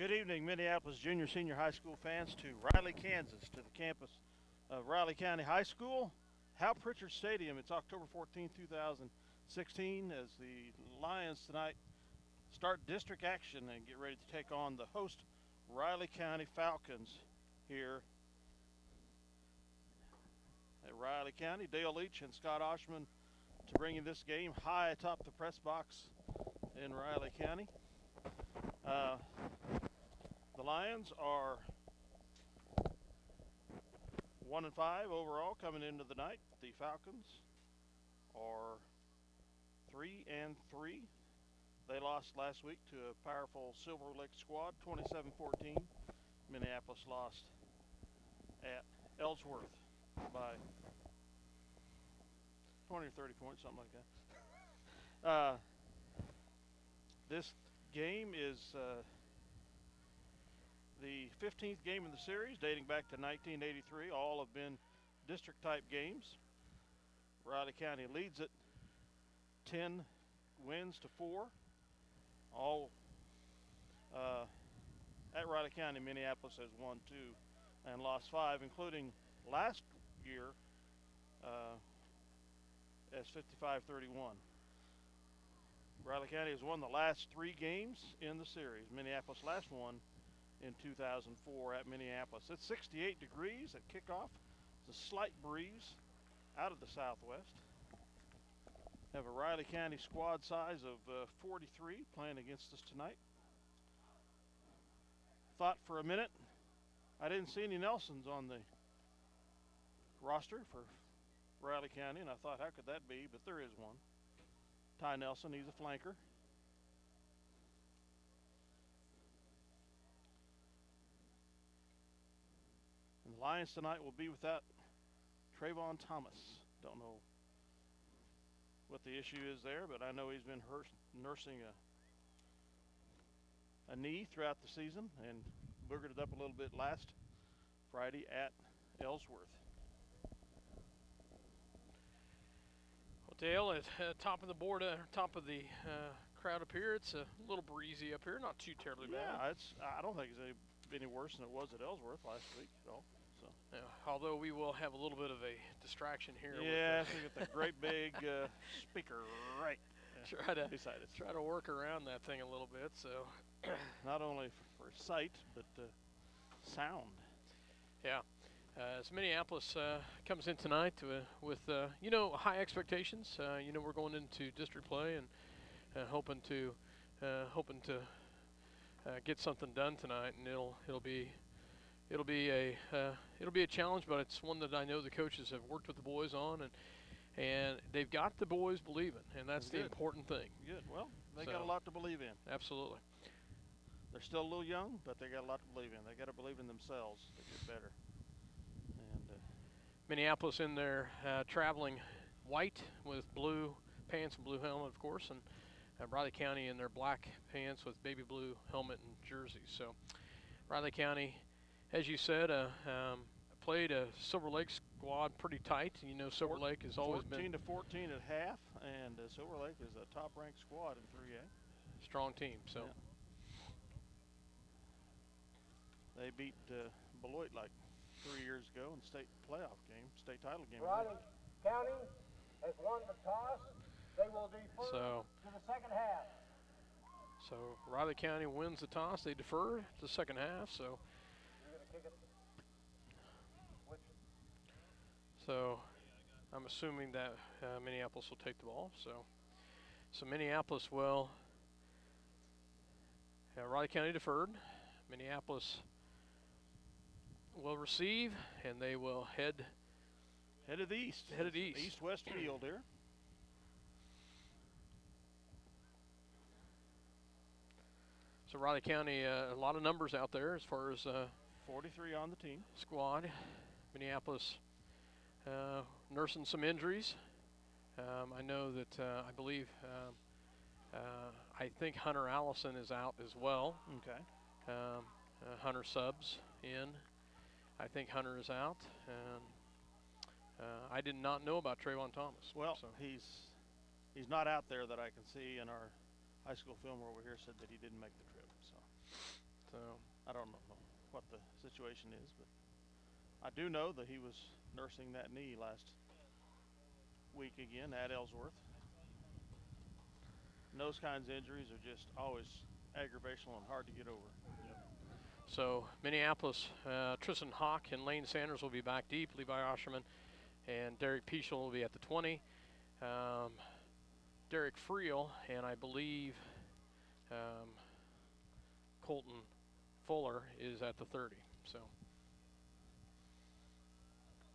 Good evening, Minneapolis Junior Senior High School fans, to Riley, Kansas, to the campus of Riley County High School, Hal Pritchard Stadium. It's October 14, 2016, as the Lions tonight start district action and get ready to take on the host Riley County Falcons here at Riley County. Dale Leach and Scott Oshman to bring you this game high atop the press box in Riley County. The Lions are 1-5 overall coming into the night. The Falcons are 3-3. They lost last week to a powerful Silver Lake squad, 27-14. Minneapolis lost at Ellsworth by 20 or 30 points, something like that. This game is the 15th game in the series, dating back to 1983. All have been district-type games. Riley County leads it 10 wins to 4. All at Riley County. Minneapolis has won 2 and lost 5, including last year as 55-31. Riley County has won the last 3 games in the series. Minneapolis last one in 2004 at Minneapolis. It's 68 degrees at kickoff. It's a slight breeze out of the southwest. Have a Riley County squad size of 43 playing against us tonight. Thought for a minute I didn't see any Nelsons on the roster for Riley County, and I thought, how could that be? But there is one. Ty Nelson, he's a flanker. And the Lions tonight will be without Trayvon Thomas. Don't know what the issue is there, but I know he's been nursing a knee throughout the season and boogered it up a little bit last Friday at Ellsworth. Well, Dale, at top of the board, top of the crowd up here, it's a little breezy up here, not too terribly bad. Yeah, I don't think it's any worse than it was at Ellsworth last week at all. So, yeah, although we will have a little bit of a distraction here. Yeah, we got the great big speaker right beside us. Try to work around that thing a little bit. So, not only for sight but sound. Yeah. As Minneapolis comes in tonight with high expectations. We're going into district play and hoping to get something done tonight, and it'll be a challenge, but it's one that I know the coaches have worked with the boys on, and they've got the boys believing, and that's the important thing. Good. Well, they got a lot to believe in. Absolutely. They're still a little young, but they got a lot to believe in. They got to believe in themselves to get better. Minneapolis in their traveling white with blue pants and blue helmet, of course, and Riley County in their black pants with baby blue helmet and jersey. So Riley County, as you said, played a Silver Lake squad pretty tight. Silver Lake has always been 14 at half, and Silver Lake is a top-ranked squad in 3A. Strong team. So they beat Beloit like 3 years ago in the state playoff game, state title game. Riley County has won the toss. They will defer to the second half. So Riley County wins the toss. They defer to the second half. So you're going to kick it. So I'm assuming that Minneapolis will take the ball. So Minneapolis will. Riley County deferred. Minneapolis will receive, and they will head to the east. East-west field here. So Riley County, a lot of numbers out there as far as 43 on the team squad. Minneapolis nursing some injuries. I know that I believe I think Hunter Allison is out as well. Okay. Hunter subs in. I think Hunter is out, and I did not know about Trayvon Thomas. Well, he's not out there that I can see, and our high school film over here said that he didn't make the trip. So situation is, but I do know that he was nursing that knee last week again at Ellsworth. And those kinds of injuries are just always aggravational and hard to get over. Yep. So Minneapolis, Tristan Hawk and Lane Sanders will be back deep. Levi Osherman and Derek Peschel will be at the 20. Derek Friel and I believe Colton Fuller is at the 30. So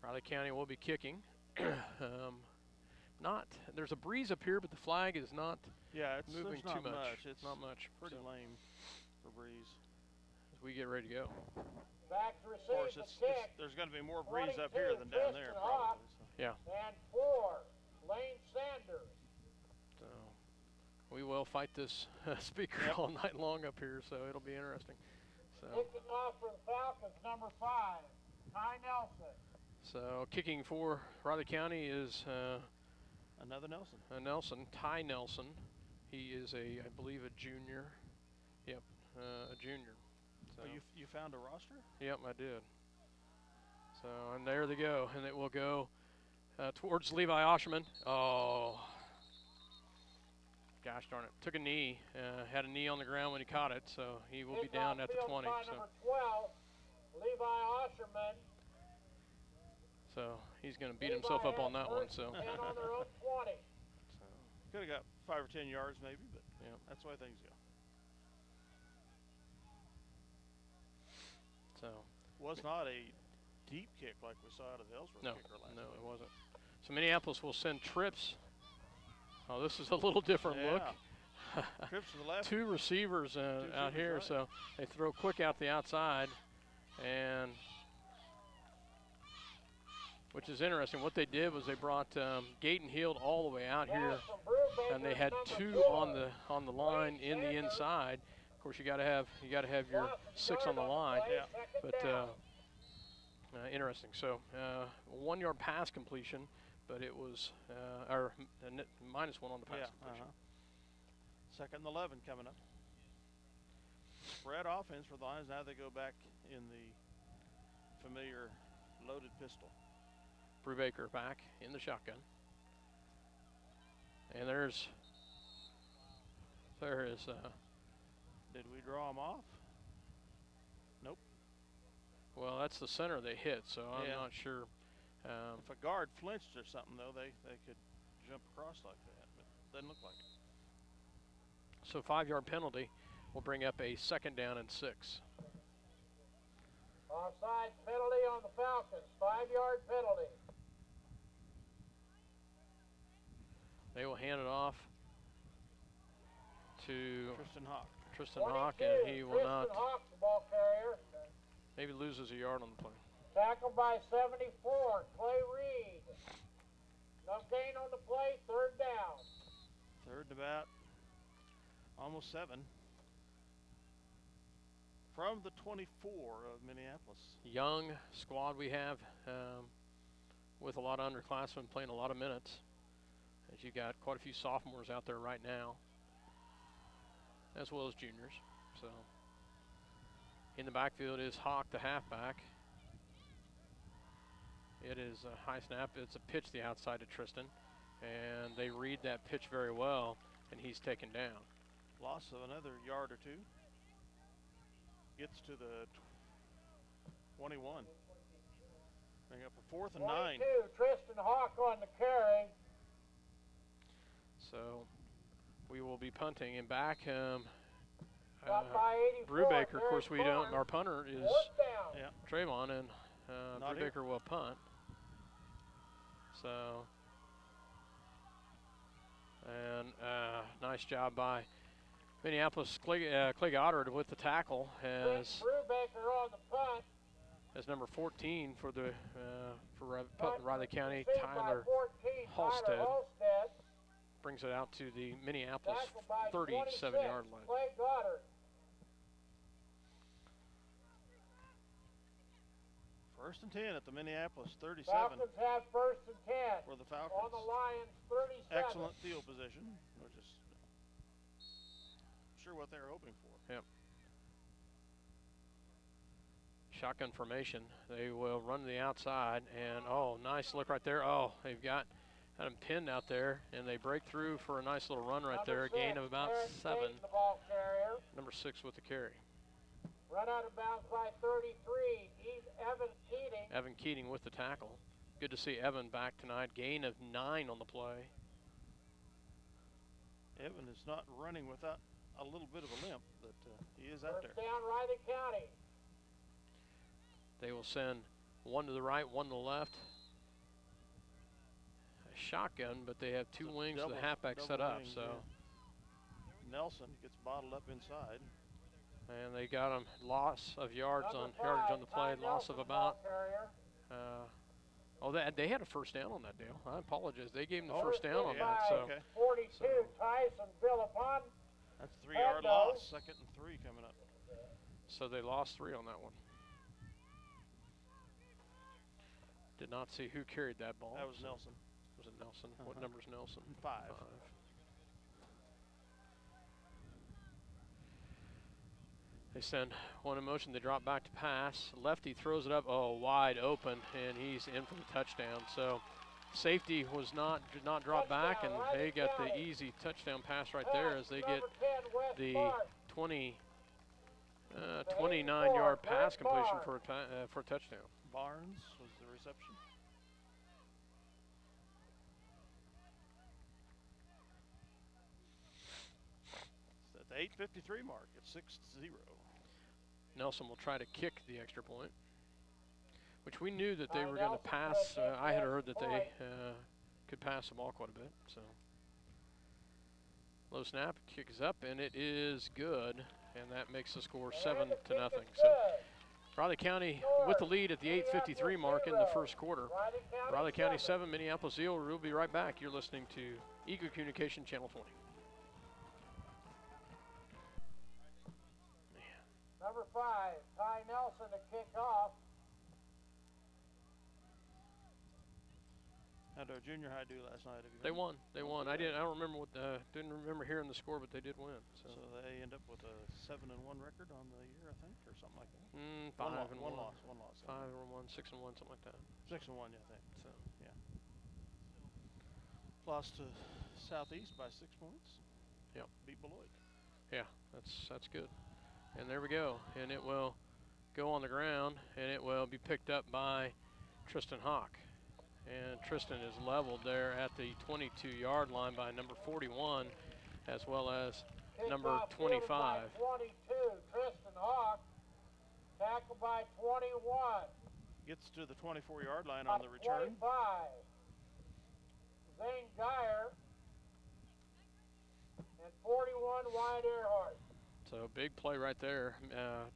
Riley County will be kicking. There's a breeze up here, but the flag is not moving too much. It's not much. Pretty lame for breeze. As we get ready to go. Back to Of course, there's going to be more breeze up here than down there, probably. So. Yeah. And 4, Lane Sanders. So we will fight this speaker all night long up here, so it'll be interesting. So kicking off for the Falcons, number 5, Ty Nelson. So kicking for Riley County is another Nelson. Ty Nelson. He is I believe a junior. Yep, a junior. So you found a roster? Yep, I did. So, and there they go. And it will go towards Levi Osherman. Oh, gosh darn it. Took a knee. Had a knee on the ground when he caught it, so he will be down at the 20. So. Number 12, Levi Osherman. So he's going to beat himself up on that one. So. On their own 20. So. Could have got 5 or 10 yards maybe, but that's the way things go. So was not a deep kick like we saw out of the Ellsworth kicker last week. No, it wasn't. So Minneapolis will send trips. Oh, this is a little different look. Trips to the left. 2 receivers out here, right. So they throw quick out the outside, and which is interesting. What they did was they brought Gaten Hield all the way out here, and they had 2 on the line in the inside. Of course, you got to have your 6 on the line. Yeah. But interesting. So 1 yard pass completion, but it was minus 1 on the pass completion. Second and 11 coming up. Spread offense for the Lions. Now they go back in the familiar loaded pistol. Brubaker back in the shotgun. And there is. Did we draw him off? Nope. Well, that's the center they hit, so I'm not sure. If a guard flinched or something, though, they could jump across like that, but doesn't look like it. So 5 yard penalty will bring up a 2nd down and 6. Offside penalty on the Falcons, 5 yard penalty. They will hand it off to Tristan Hawk, and he will not. Hawk, the ball carrier. Maybe loses a yard on the play. Tackled by 74, Clay Reed. No gain on the play, 3rd down. 3rd and about almost 7. From the 24 of Minneapolis. Young squad we have with a lot of underclassmen playing a lot of minutes. As you got quite a few sophomores out there right now, as well as juniors. So in the backfield is Hawk, the halfback. It is a high snap. It's a pitch the outside to Tristan, and they read that pitch very well, and he's taken down. Loss of another yard or 2. Gets to the 21. Bring up a 4th and 9. 22, Tristan Hawk on the carry. So we will be punting and back. By 84, Brubaker, of course, we don't. Our punter is Trayvon, and Brubaker will punt. So, and nice job by Minneapolis. Clay Goddard with the tackle as Brubaker on the punt. As number 14 for the for Riley County, Tyler 14, Halstead. Halstead brings it out to the Minneapolis 37-yard 37-yard line. Clay Goddard. First and 10 at the Minneapolis 37. Falcons have 1st and 10. For the Falcons. On the Lions 37. Excellent field position, which is sure what they were hoping for. Yep. Shotgun formation. They will run to the outside, and oh, nice look right there. Oh, they've got him pinned out there, and they break through for a nice little run right there. A gain of about 7. The ball carrier. Number 6 with the carry. Run out of bounds by 33. Evan Keating. Evan Keating with the tackle. Good to see Evan back tonight. Gain of 9 on the play. Evan is not running without a little bit of a limp, but he is out there. First down, Riley County. They will send one to the right, one to the left. A shotgun, but they have 2 wings with the halfback set up. Wing, so yeah. Nelson gets bottled up inside. And they got him loss of yardage on the play, loss of about. They had a first down on that deal. I apologize. They gave him the first down on that. So okay. 42, Tyson Philippon. That's a 3-yard loss. 2nd and 3 coming up. So they lost 3 on that one. Did not see who carried that ball. That was Nelson. Was it Nelson? What number's Nelson? 5. 5. They send one in motion. They drop back to pass. Lefty throws it up. Oh, wide open, and he's in for the touchdown. So safety did not drop back, and they got the easy touchdown pass right there as they get the 29-yard pass completion for a touchdown. Barnes was the reception. It's at the 8:53 mark at 6-0. Nelson will try to kick the extra point, which we knew that they were going to pass. I had heard that they could pass the ball quite a bit. So low snap, kick is up, and it is good, and that makes the score 7-0. So Riley County with the lead at the 8:53 mark in the first quarter. Riley County 7, Minneapolis 0. We'll be right back. You're listening to Eagle Communication Channel 20. Number 5, Ty Nelson to kick off. How did our junior high do last night? They won. They won. I don't remember didn't remember hearing the score, but they did win. So they end up with a 7-1 record on the year, I think, or something like that. 5-1. One loss. 5-1, 6-1, something like that. 6-1, yeah, I think. So yeah. Lost to Southeast by 6 points. Yep. Beat Beloit. Yeah, that's good. And there we go. And it will go on the ground, and it will be picked up by Tristan Hawk. And Tristan is leveled there at the 22-yard line by number 41, as well as number 25. 22, Tristan Hawk, tackled by 21. Gets to the 24-yard line on the return. 25, Zane Geyer, and 41, Wyatt Earhart. So big play right there.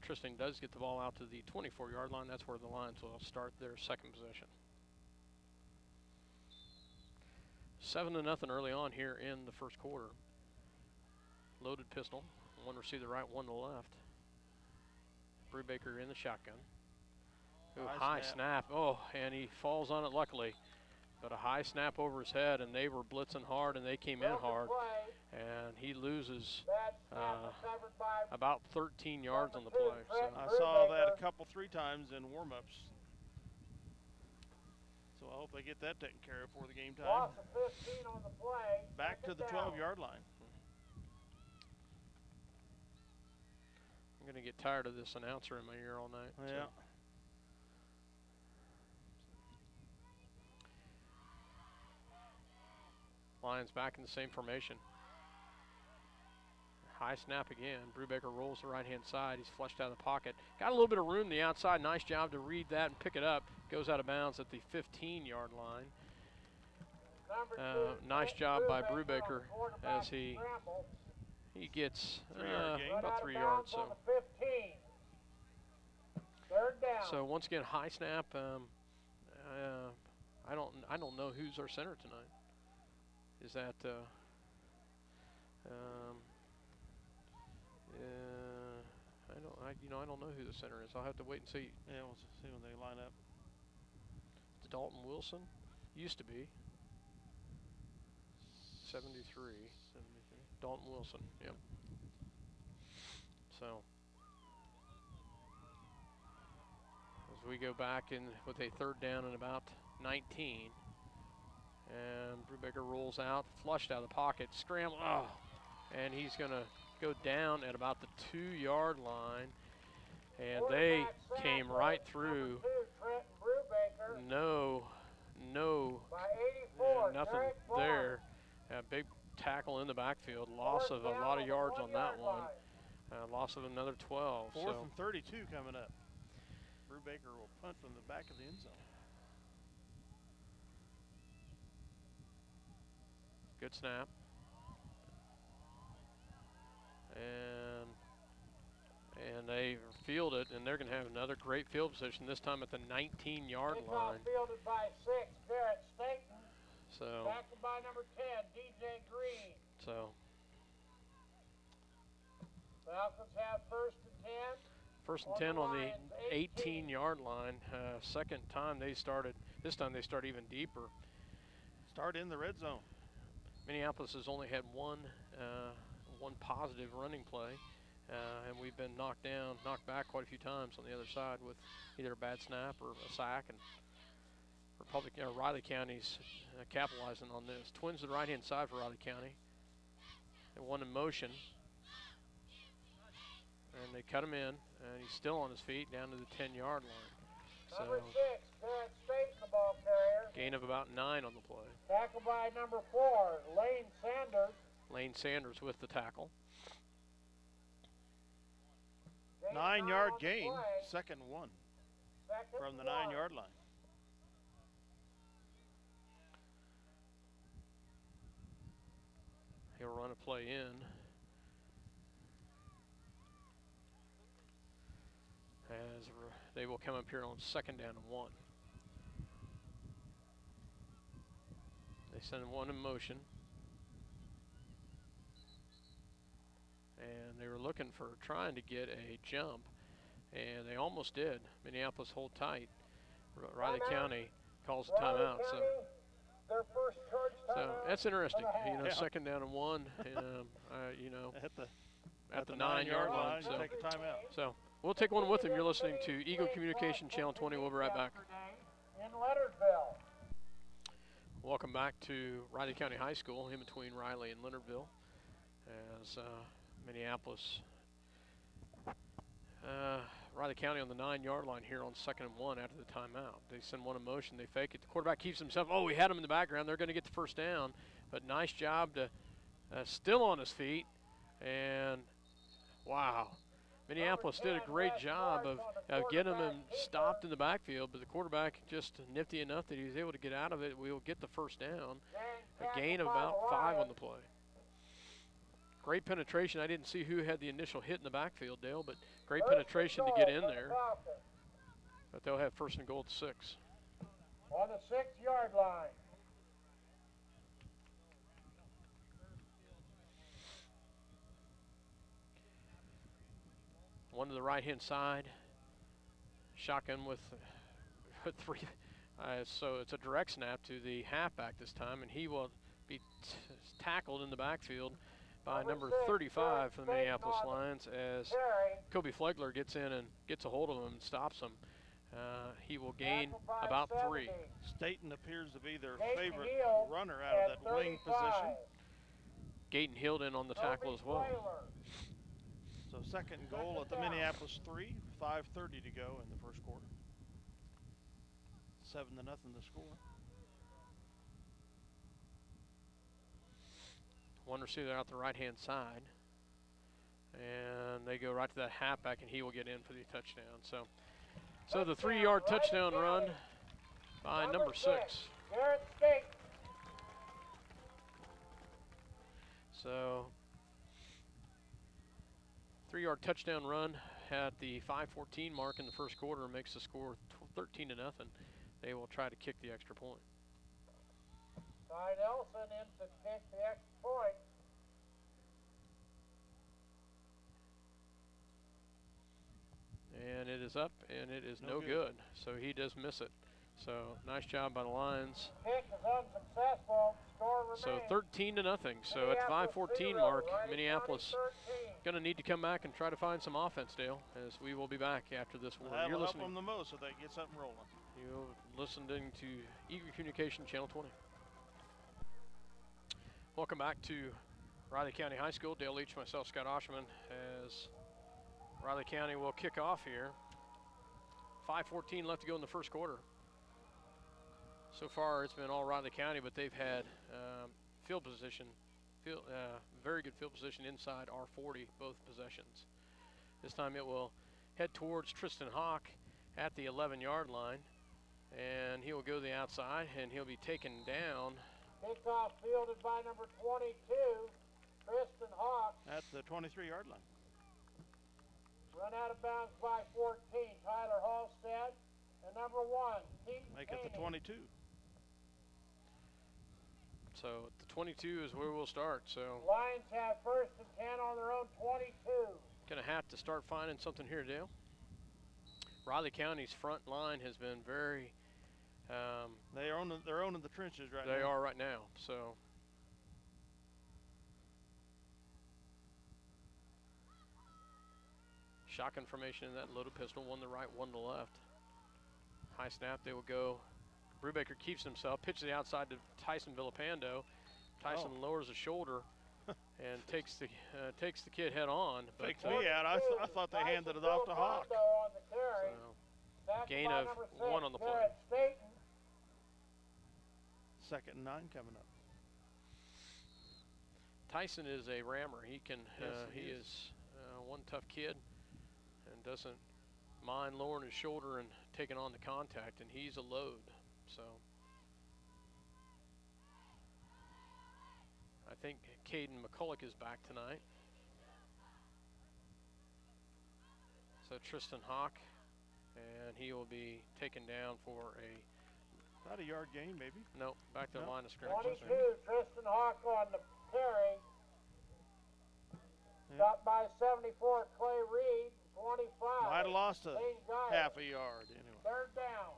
Tristan does get the ball out to the 24-yard line. That's where the Lions will start their second possession. 7-0 early on here in the first quarter. Loaded pistol. One receiver right, one to the left. Brubaker in the shotgun. Ooh, high snap. Oh, and he falls on it luckily. But a high snap over his head, and they were blitzing hard, and they came in hard. And he loses about 13 yards on the play. So I saw that three times in warm-ups. So I hope they get that taken care of before the game time. Loss of 15 on the play. Back to the 12-yard line. I'm going to get tired of this announcer in my ear all night. Yeah. So. Lions back in the same formation. High snap again. Brubaker rolls the right-hand side. He's flushed out of the pocket. Got a little bit of room to the outside. Nice job to read that and pick it up. Goes out of bounds at the 15-yard line. Nice job by Brubaker as he gets about 3 yards. So. So once again, high snap. I don't know who's our center tonight. Is that I don't know who the center is. I'll have to wait and see. Yeah, we'll see when they line up. It's Dalton Wilson. Used to be. 73. Dalton Wilson. Yep. So As we go back in with a 3rd down and about 19. And Brubaker rolls out, flushed out of the pocket, scramble, and he's going to go down at about the 2-yard line. And they came right through. No, nothing there. A big tackle in the backfield, loss of a lot of yards on that one. Loss of another 12. 4th and 32 coming up. Brubaker will punt from the back of the end zone. Good snap. And they field it, and they're going to have another great field position, this time at the 19-yard line. Fielded by 6, Garrett Staten. So, Tackled by number 10, DJ Green. So, Falcons have 1st and 10. 1st and 10 on the 18-yard line. Second time they started, this time they start even deeper. Start in the red zone. Minneapolis has only had one positive running play, and we've been knocked back quite a few times on the other side with either a bad snap or a sack. And Riley County's capitalizing on this. Twins to the right-hand side for Riley County. They one in motion, and they cut him in, and he's still on his feet down to the 10-yard line. So, number 6, Garrett Staten, the ball carrier. Gain of about 9 on the play. Tackled by number 4, Lane Sanders. Lane Sanders with the tackle. 9-yard gain, 2nd and 1 from the 9-yard line. He'll run a play in. As they will come up here on 2nd down and 1. They send one in motion. And they were trying to get a jump, and they almost did. Minneapolis hold tight. Riley County calls a timeout. So that's interesting. You know, 2nd down and 1. You know, at the 9-yard line. So take a timeout. So we'll take one with them. You're listening to Eagle Communication Channel 20. We'll be right back. In Leonardville. Welcome back to Riley County High School, in between Riley and Leonardville, as Minneapolis, Riley County on the 9-yard line here on 2nd and 1 after the timeout. They send one in motion, they fake it. The quarterback keeps himself. Oh, we had him in the background. They're going to get the 1st down, but nice job to still on his feet. And wow, Minneapolis did a great job of getting him stopped in the backfield, but the quarterback just nifty enough that he was able to get out of it. We will get the 1st down, a gain of about 5 on the play. Great penetration. I didn't see who had the initial hit in the backfield, Dale, but great penetration to get in there. But they'll have 1st and goal at 6. On the 6-yard line. One to the right-hand side. Shotgun with 3. So it's a direct snap to the halfback this time, and he will be tackled in the backfield by number 35 for the Minneapolis Lions as Kobe Flegler gets in and gets a hold of him and stops him. He will gain about 3. Staten appears to be their favorite runner out of that wing position. Gayton Hield in on the tackle as well. So 2nd and goal at the Minneapolis 3, 5:30 to go in the 1st quarter. 7-0 the score. One receiver out the right-hand side. And they go right to that halfback, and he will get in for the touchdown. So the 3-yard touchdown run by number 6. Garrett Staten. So 3-yard touchdown run at the 5:14 mark in the 1st quarter makes the score 13-0. They will try to kick the extra point. Ty Nelson in to kick the extra point. And it is up, and it is no good. So he does miss it. So nice job by the Lions. Kick is unsuccessful. Score remains. So 13-0. So at the 5:14 mark, Minneapolis going to need to come back and try to find some offense, Dale, as we will be back after this one. That'll You're help listening. them the most if they get something rolling. You're listening to Eager Communication Channel 20. Welcome back to Riley County High School. Dale Leach, myself, Scott Oshman, as Riley County will kick off here. 5:14 left to go in the first quarter. So far, it's been all Riley County, but they've had field position, very good field position inside R40, both possessions. This time it will head towards Tristan Hawk at the 11-yard line, and he will go to the outside, and he'll be taken down. Kickoff fielded by number 22, Tristan Hawk. At the 23-yard line. Run out of bounds by 14, Tyler Halstead. And number 1, Keaton Make it the Caney. 22. So the 22 is where we'll start. So Lions have first and 10 on their own 22. Gonna have to start finding something here, Dale. Riley County's front line has been very. They're owning the trenches right now. They are right now. So. Shotgun formation in that loaded pistol, one to the right, one to the left. High snap, they will go. Brubaker keeps himself, pitch to the outside to Tyson Villapando. Tyson lowers the shoulder and takes the kid head on. But Faked me out. I thought they handed it off to Hawk. On the carry. So, gain of 1 on the play. Second and 9 coming up. Tyson is a rammer. He can. Yes, he is one tough kid, and doesn't mind lowering his shoulder and taking on the contact. And he's a load. So I think Caden McCulloch is back tonight. So Tristan Hawk, and he will be taken down for About a yard gain, maybe. no, back to the No. line of scrimmage. 22, Tristan Hawk on the carry. Yeah. Stopped by 74, Clay Reed. 25. Might have lost a Lane Geyer. half a yard anyway. Third down.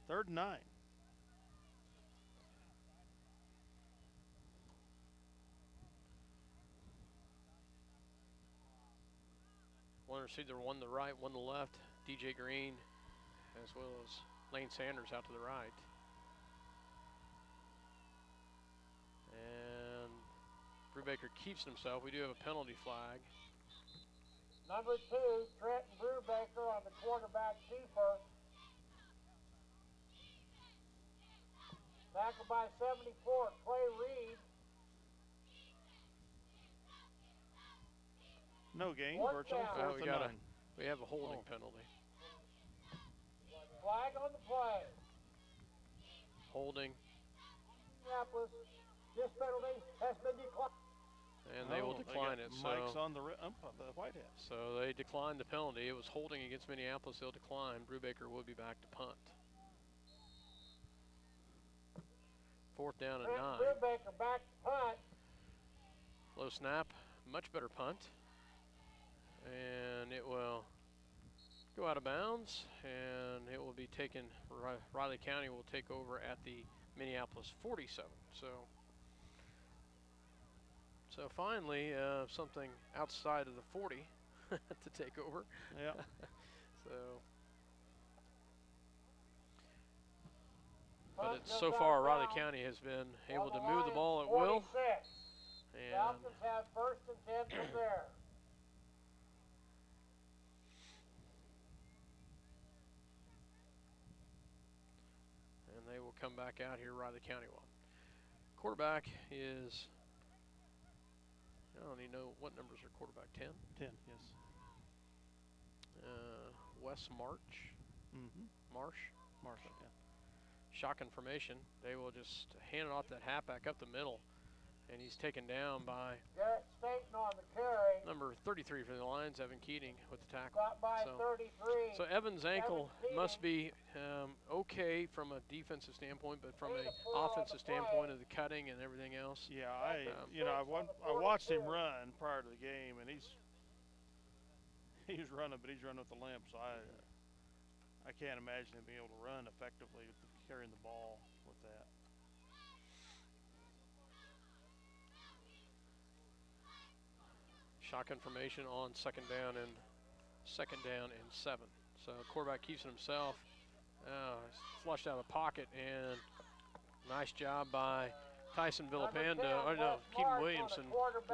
3rd and 9. One receiver, one to the right, one to the left. DJ Green, as well as Lane Sanders out to the right. And Brubaker keeps himself. We do have a penalty flag. Number 2, Trenton Brubaker on the quarterback keeper. Tackled by 74, Clay Reed. No gain, Fourth Virgil. down. 4th we and got 9. We have a holding penalty. Flag on the play. Holding, Minneapolis, this penalty has been declined. and they will Oh, decline got it. Mike's So, on the the white hat. so they declined the penalty. It was holding against Minneapolis. They'll decline. Brubaker will be back to punt. 4th down and Trenton 9. Brubaker back to punt. Low snap, much better punt. And it will go out of bounds, and it will be taken. Riley County will take over at the Minneapolis 47. So finally, something outside of the 40 to take over. Yeah. So, Punt but it's goes so out far of Riley bounds. County has been On able to the move the line, ball at will, 46. and Falcons have first and 10 from there. they will come back out here. Riley County will. Quarterback is. I don't even know what numbers are quarterback. 10. 10, yes. Wes March. Mm-hmm. Marsh. Marshall, yeah. Shotgun formation. They will just hand it off that halfback up the middle, and he's taken down by Garrett Staten on the carry. number 33 for the Lions, Evan Keating, with the tackle. Got by So- 33. So Evan's ankle Keating. must be okay from a defensive standpoint, but from an 3-4 on offensive the play. standpoint of the cutting and everything else. Yeah, I Um, watched him run prior to the game, and he's running, but he's running with the limp, so I can't imagine him being able to run effectively with carrying the ball with that. Shotgun formation on second down and 7. So quarterback keeps it himself. Flushed out of the pocket, and nice job by Tyson Villapando. Oh no, Keaton Williamson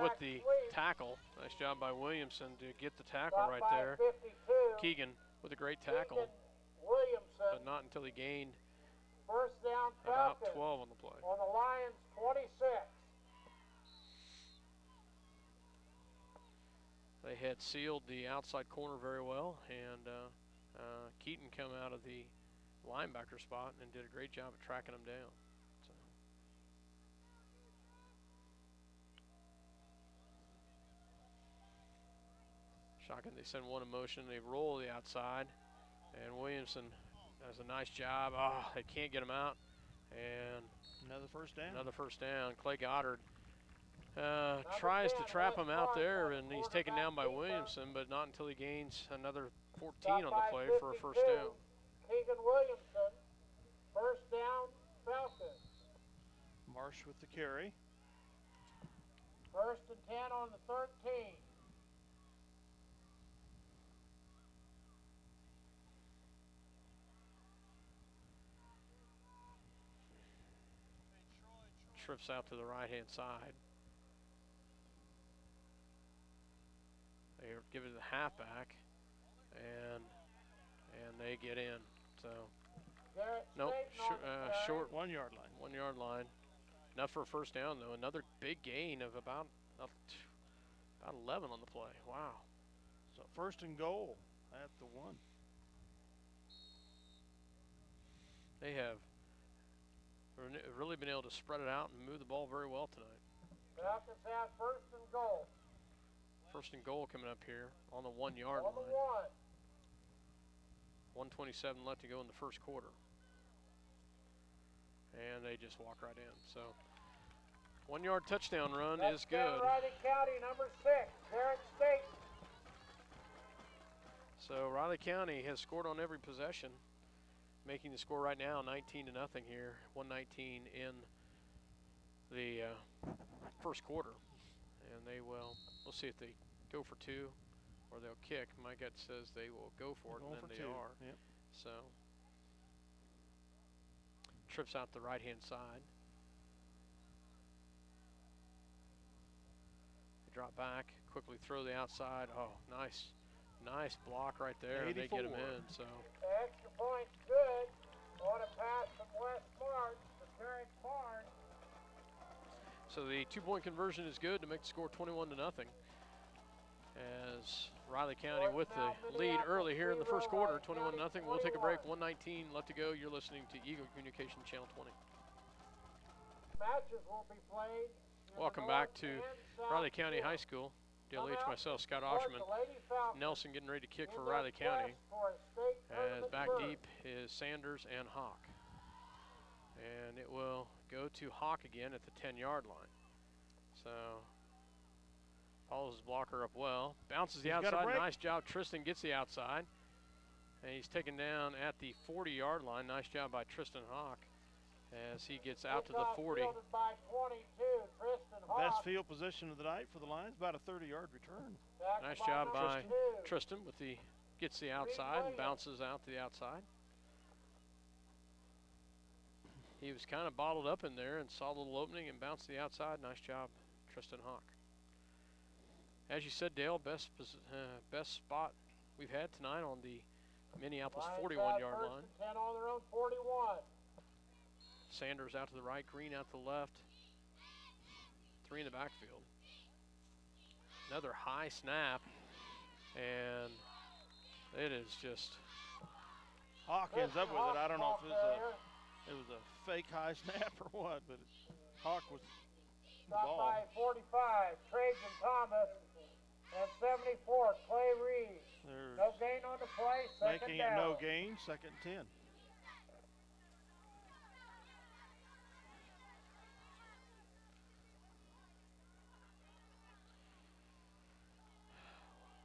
with the tackle. Nice job by Williamson to get the tackle right there. Keegan with a great tackle, but not until he gained First down, about Falcons 12 on the play. on the Lions 26. They had sealed the outside corner very well, and Keaton come out of the linebacker spot and did a great job at tracking him down. So. Shotgun, they send one in motion, they roll the outside, and Williamson does a nice job. Oh, they can't get him out, and Another first down. another first down. Clay Goddard tries to trap him out there, and he's taken down by Williamson, but not until he gains another 14 on the play for a first down. Keegan Williamson, first down, Falcons. Marsh with the carry. First and 10 on the 13. Trips out to the right-hand side. They give it to the halfback, and they get in. So, nope, short 1 yard line. 1 yard line. Enough for a first down though. Another big gain of about 11 on the play. Wow. So first and goal at the 1. They have really been able to spread it out and move the ball very well tonight. Falcons have first and goal. First and goal coming up here on the 1 yard On the line. 1. 1:27 left to go in the first quarter. And they just walk right in. So 1 yard touchdown run is good. Riley County, number 6, Garrett State. So Riley County has scored on every possession, making the score right now 19-0 here. 1:19 in the first quarter. And we'll see if they go for 2 or they'll kick. My gut says they will go for it, and then they are. Yep. So trips out the right-hand side. They drop back, quickly throw the outside. Oh, nice block right there. And they get him in. So Extra point, good. On a pass from West March to Terrence Barnes. So the 2-point conversion is good to make the score 21-0. As Riley County with the lead early here in the first quarter, 21-0. We'll take a break. 1:19 left to go. You're listening to Eagle Communication Channel 20. Matches will be played. Welcome back to Riley County High School. Dale H. myself, Scott Osherman. Nelson getting ready to kick for Riley County. As back deep is Sanders and Hawk. And it will go to Hawk again at the 10-yard line. So follows his blocker up well. Bounces the outside. Nice job. Tristan gets the outside. And he's taken down at the 40-yard line. Nice job by Tristan Hawk as he gets out to the 40. By 22, Tristan Hawk. Best field position of the night for the Lions, about a 30-yard return. Nice job by Tristan with gets the outside and bounces out to the outside. He was kind of bottled up in there and saw a little opening and bounced to the outside. Nice job, Tristan Hawk. As you said, Dale, best spot we've had tonight on the Minneapolis 41-yard line. 10 on their own 41. Sanders out to the right, Green out to the left. 3 in the backfield. Another high snap, and it is just. Hawk ends up with it. I don't know if it was a fake high snap or what, but Hawk was the ball. By 45, Trajan Thomas, and 74, Clay Reed. No gain on the play, second making down. it no gain, second 10.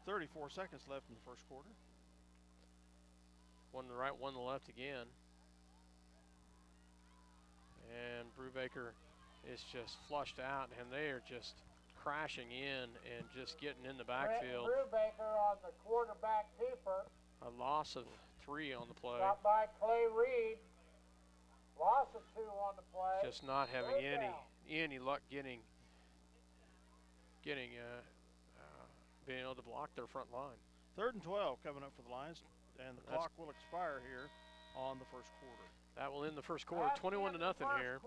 .34 seconds left in the first quarter. One to the right, one to the left again. And Brubaker is just flushed out, and they are just crashing in and just getting in the backfield. Brubaker on the quarterback keeper. A loss of 3 on the play. Stopped by Clay Reed. Loss of 2 on the play. Just not having any luck getting being able to block their front line. 3rd and 12 coming up for the Lions, and the clock will expire here on the first quarter. That will end the first quarter, 21-0 here.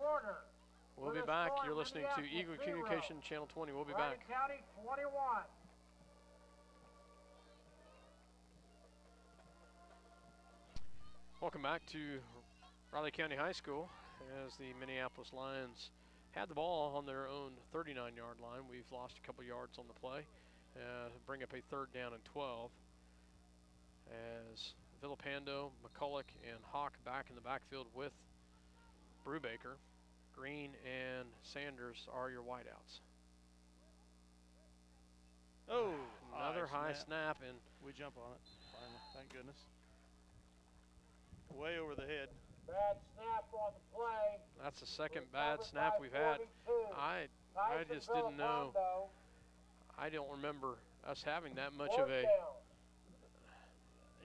We'll be back. You're listening to Eagle Communication Channel 20. We'll be back. County 21. Welcome back to Riley County High School as the Minneapolis Lions had the ball on their own 39-yard line. We've lost a couple yards on the play. Bring up a 3rd down and 12 as Villapando, McCulloch, and Hawk back in the backfield with Brubaker. Green and Sanders are your wideouts. Oh, another high snap, and we jump on it finally. Thank goodness. Way over the head. Bad snap on the play. That's the second bad snap we've had. I just didn't know. I don't remember us having that much of a.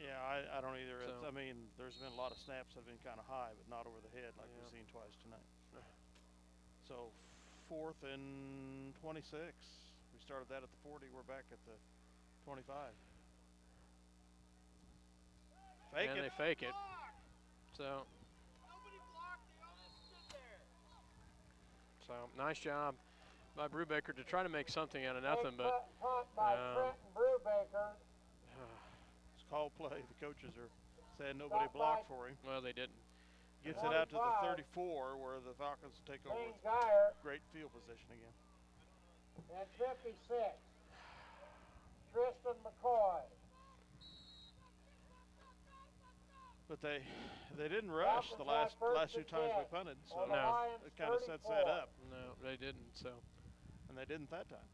Yeah, I don't either. So, I mean, there's been a lot of snaps that have been kind of high, but not over the head like we've seen twice tonight. So 4th and 26. We started that at the 40. We're back at the 25. Fake it. They fake it. So nice job by Brubaker to try to make something out of nothing, but by Trenton Brubaker. It's called play. The coaches are saying nobody blocked for him. Well, they didn't. Gets it out to the 34 where the Falcons take over with great field position again. And 56, Tristan McCoy. But they didn't rush the last 2 times we punted, so it kind of sets that up. No, they didn't. So, and they didn't that time.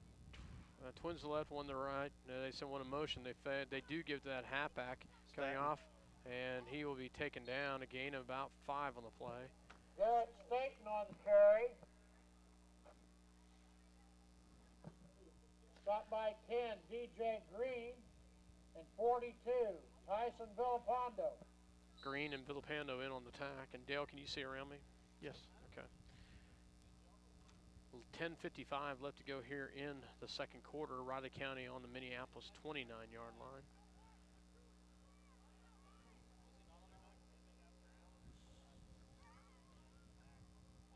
Twins to the left, one to the right. They sent one in motion. They do give that halfback coming off, and he will be taken down. A gain of about 5 on the play. Garrett Staten on the carry. Stopped by 10, DJ Green, and 42, Tyson Villapando. Green and Villapando in on the tack. And Dale, can you see around me? Yes. Okay. 10:55 left to go here in the second quarter. Riley County on the Minneapolis 29-yard line.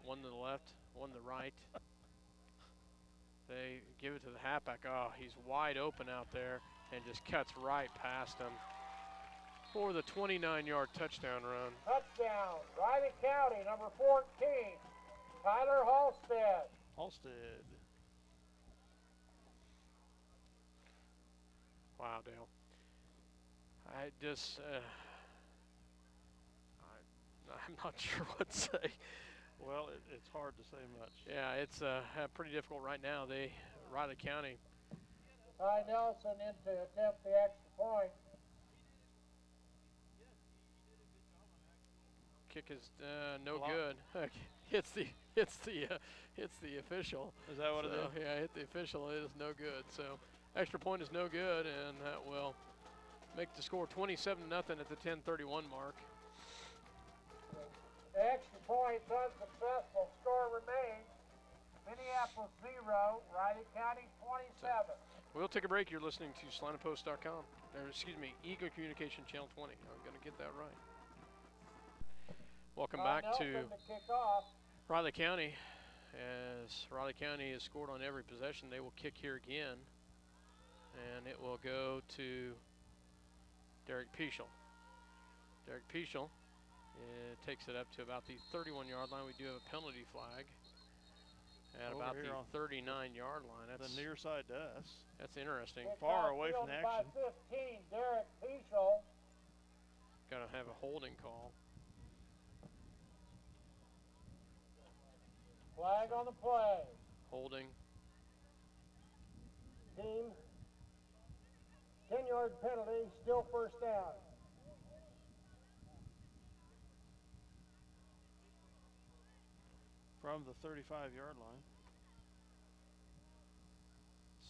One to the left, one to the right. They give it to the halfback. Oh, he's wide open out there and just cuts right past him for the 29-yard touchdown run. Touchdown, Riley County, number 14, Tyler Halstead. Wow, Dale. I just, I'm not sure what to say. Well, it's hard to say much. Yeah, it's pretty difficult right now. Riley County. Ty Nelson in to attempt the extra point. Kick is no good. Hits the official. Is that what it is? Yeah, hit the official. It is no good. So extra point is no good, and that will make the score 27-0 at the 10:31 mark. The extra point's unsuccessful. Score remains Minneapolis 0, Riley County 27. We'll take a break. You're listening to SlineandPost.com. Excuse me, Eagle Communication Channel 20. I'm going to get that right. Welcome back to Riley County. As Riley County has scored on every possession, they will kick here again. And it will go to Derek Peschel. Derek Peschel takes it up to about the 31-yard line. We do have a penalty flag at about the 39-yard line. That's the near side to us. That's interesting. Far away from the action. By 15, Derek Peschel. Got to have a holding call. Flag on the play. Holding. Team, 10-yard penalty, still first down. From the 35-yard line.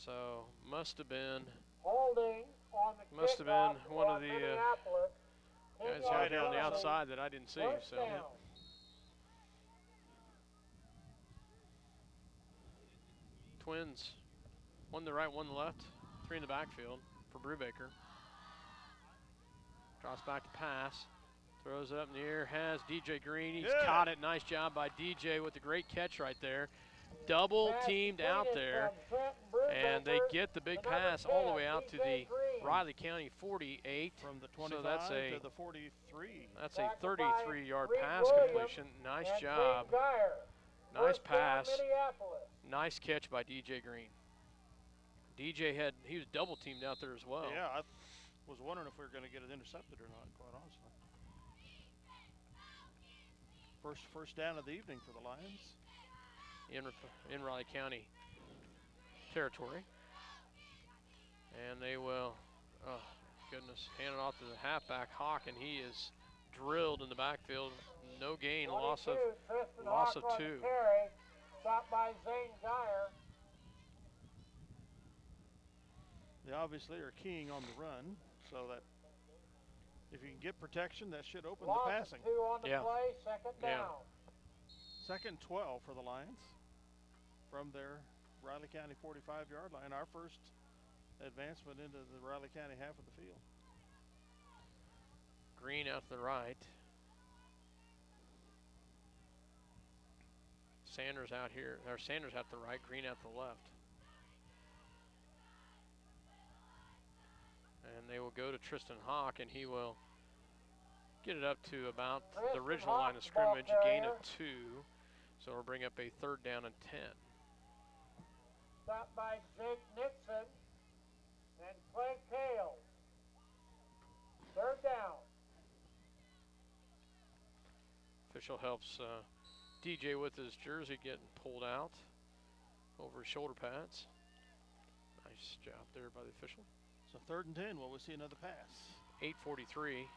So must have been Holding on the one of the Minneapolis. guys out here on the outside that I didn't see. First So. down. Twins, one to the right, one to the left, 3 in the backfield for Brubaker. Drops back to pass, throws it up in the air, has DJ Green. He's caught it. Nice job by DJ with a great catch right there. Double teamed out there, and they get the big pass all the way out to the Riley County 48. From the 25 so that's to the 43. That's a 33-yard pass completion. Nice job. Nice pass. Nice catch by DJ Green. DJ he was double teamed out there as well. Yeah, I was wondering if we were going to get it intercepted or not, quite honestly. First down of the evening for the Lions. In Raleigh County territory. And they will, oh goodness, hand it off to the halfback Hawk, and he is drilled in the backfield. No gain, loss of 2. Stopped by Zane Geyer. They obviously are keying on the run, so that if you can get protection, that should open the passing. 2 on the play, second down. Second 12 for the Lions from their Riley County 45-yard line. Our first advancement into the Riley County half of the field. Green out to the right. Sanders out here, or Sanders out to the right, Green out to the left. And they will go to Tristan Hawk, and he will get it up to about the original line of scrimmage, a gain of 2. So we'll bring up a 3rd down and 10. Stopped by Jake Nixon and Clay Kale. 3rd down. Official helps DJ with his jersey getting pulled out over his shoulder pads. Nice job there by the official. So 3rd and 10, will we see another pass? 8:43.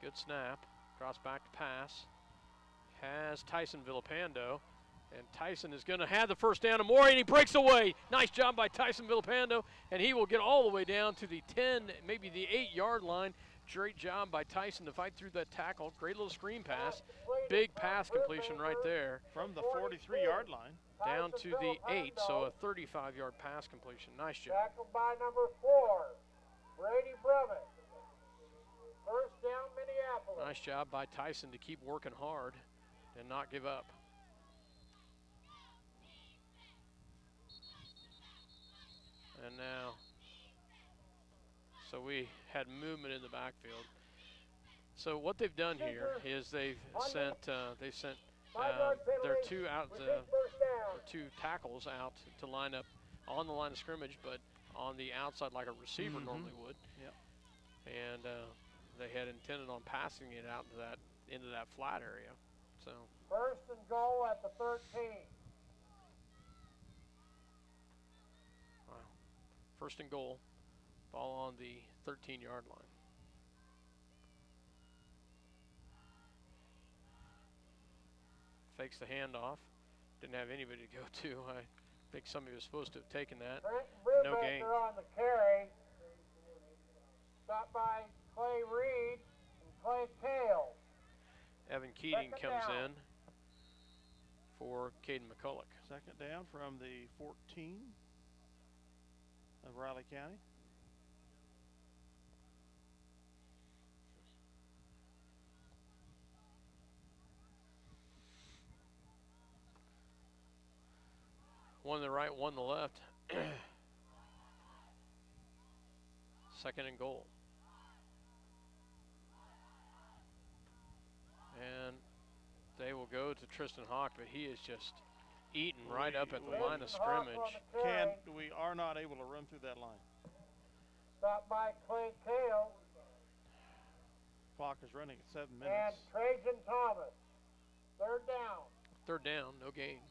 Good snap. Cross back to pass. Has Tyson Villapando. And Tyson is going to have the first down and more, and he breaks away. Nice job by Tyson Villapando, and he will get all the way down to the 10, maybe the 8-yard line. Great job by Tyson to fight through that tackle. Great little screen pass. Big pass completion right there. From the 43-yard line. Down to the 8, so a 35-yard pass completion. Nice job. Tackled by number 4, Brady Brummett. First down, Minneapolis. Nice job by Tyson to keep working hard and not give up. And now, so we had movement in the backfield. So what they've done here is they've sent their 2 tackles out to line up on the line of scrimmage, but on the outside like a receiver normally would. Yep. And they had intended on passing it out into that flat area. So 1st and goal at the 13. Wow. 1st and goal. Ball on the 13-yard line. Fakes the handoff. Didn't have anybody to go to. I think somebody was supposed to have taken that. No gain. On the carry. Stopped by Clay Reed and Clay Kale. Evan Keating comes in for Caden McCulloch. 2nd down from the 14 of Riley County. One to the right, one to the left. 2nd and goal. And they will go to Tristan Hawk, but he is just eating right up at the line of scrimmage. We are not able to run through that line. Stopped by Clay Kale. Clock is running at 7 minutes. And Trajan Thomas. 3rd down. 3rd down, no gain.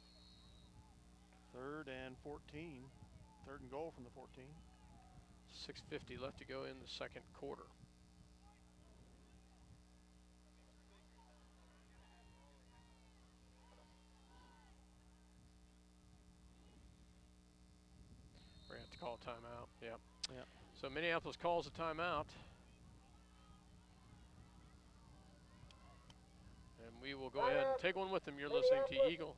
3rd and 14. 3rd and goal from the 14. 6:50 left to go in the 2nd quarter. to call a timeout. Yep. Yeah. So Minneapolis calls a timeout. And we will go ahead and take one with them. You're listening to Eagle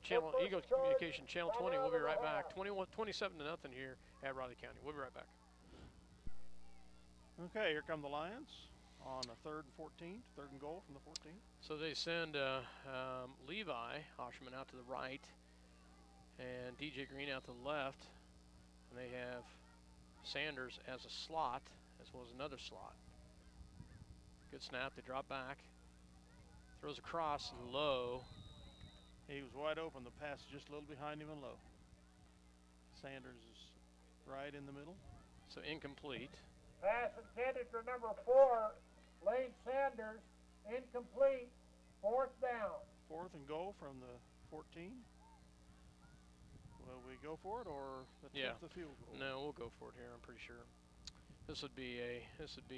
Communication Channel 20. We'll be right back. 27 to nothing here at Riley County. We'll be right back. Okay, here come the Lions on a 3rd and 14, 3rd and goal from the 14. So they send Levi Osherman out to the right and DJ Green out to the left. And they have Sanders as a slot, as well as another slot. Good snap. They drop back. Throws across and low. He was wide open. The pass is just a little behind him and low. Sanders is right in the middle. So incomplete. Pass intended for number 4, Lane Sanders. Incomplete. 4th down. 4th and goal from the 14. Will we go for it or attempt the field goal? No, we'll go for it here. I'm pretty sure. This would be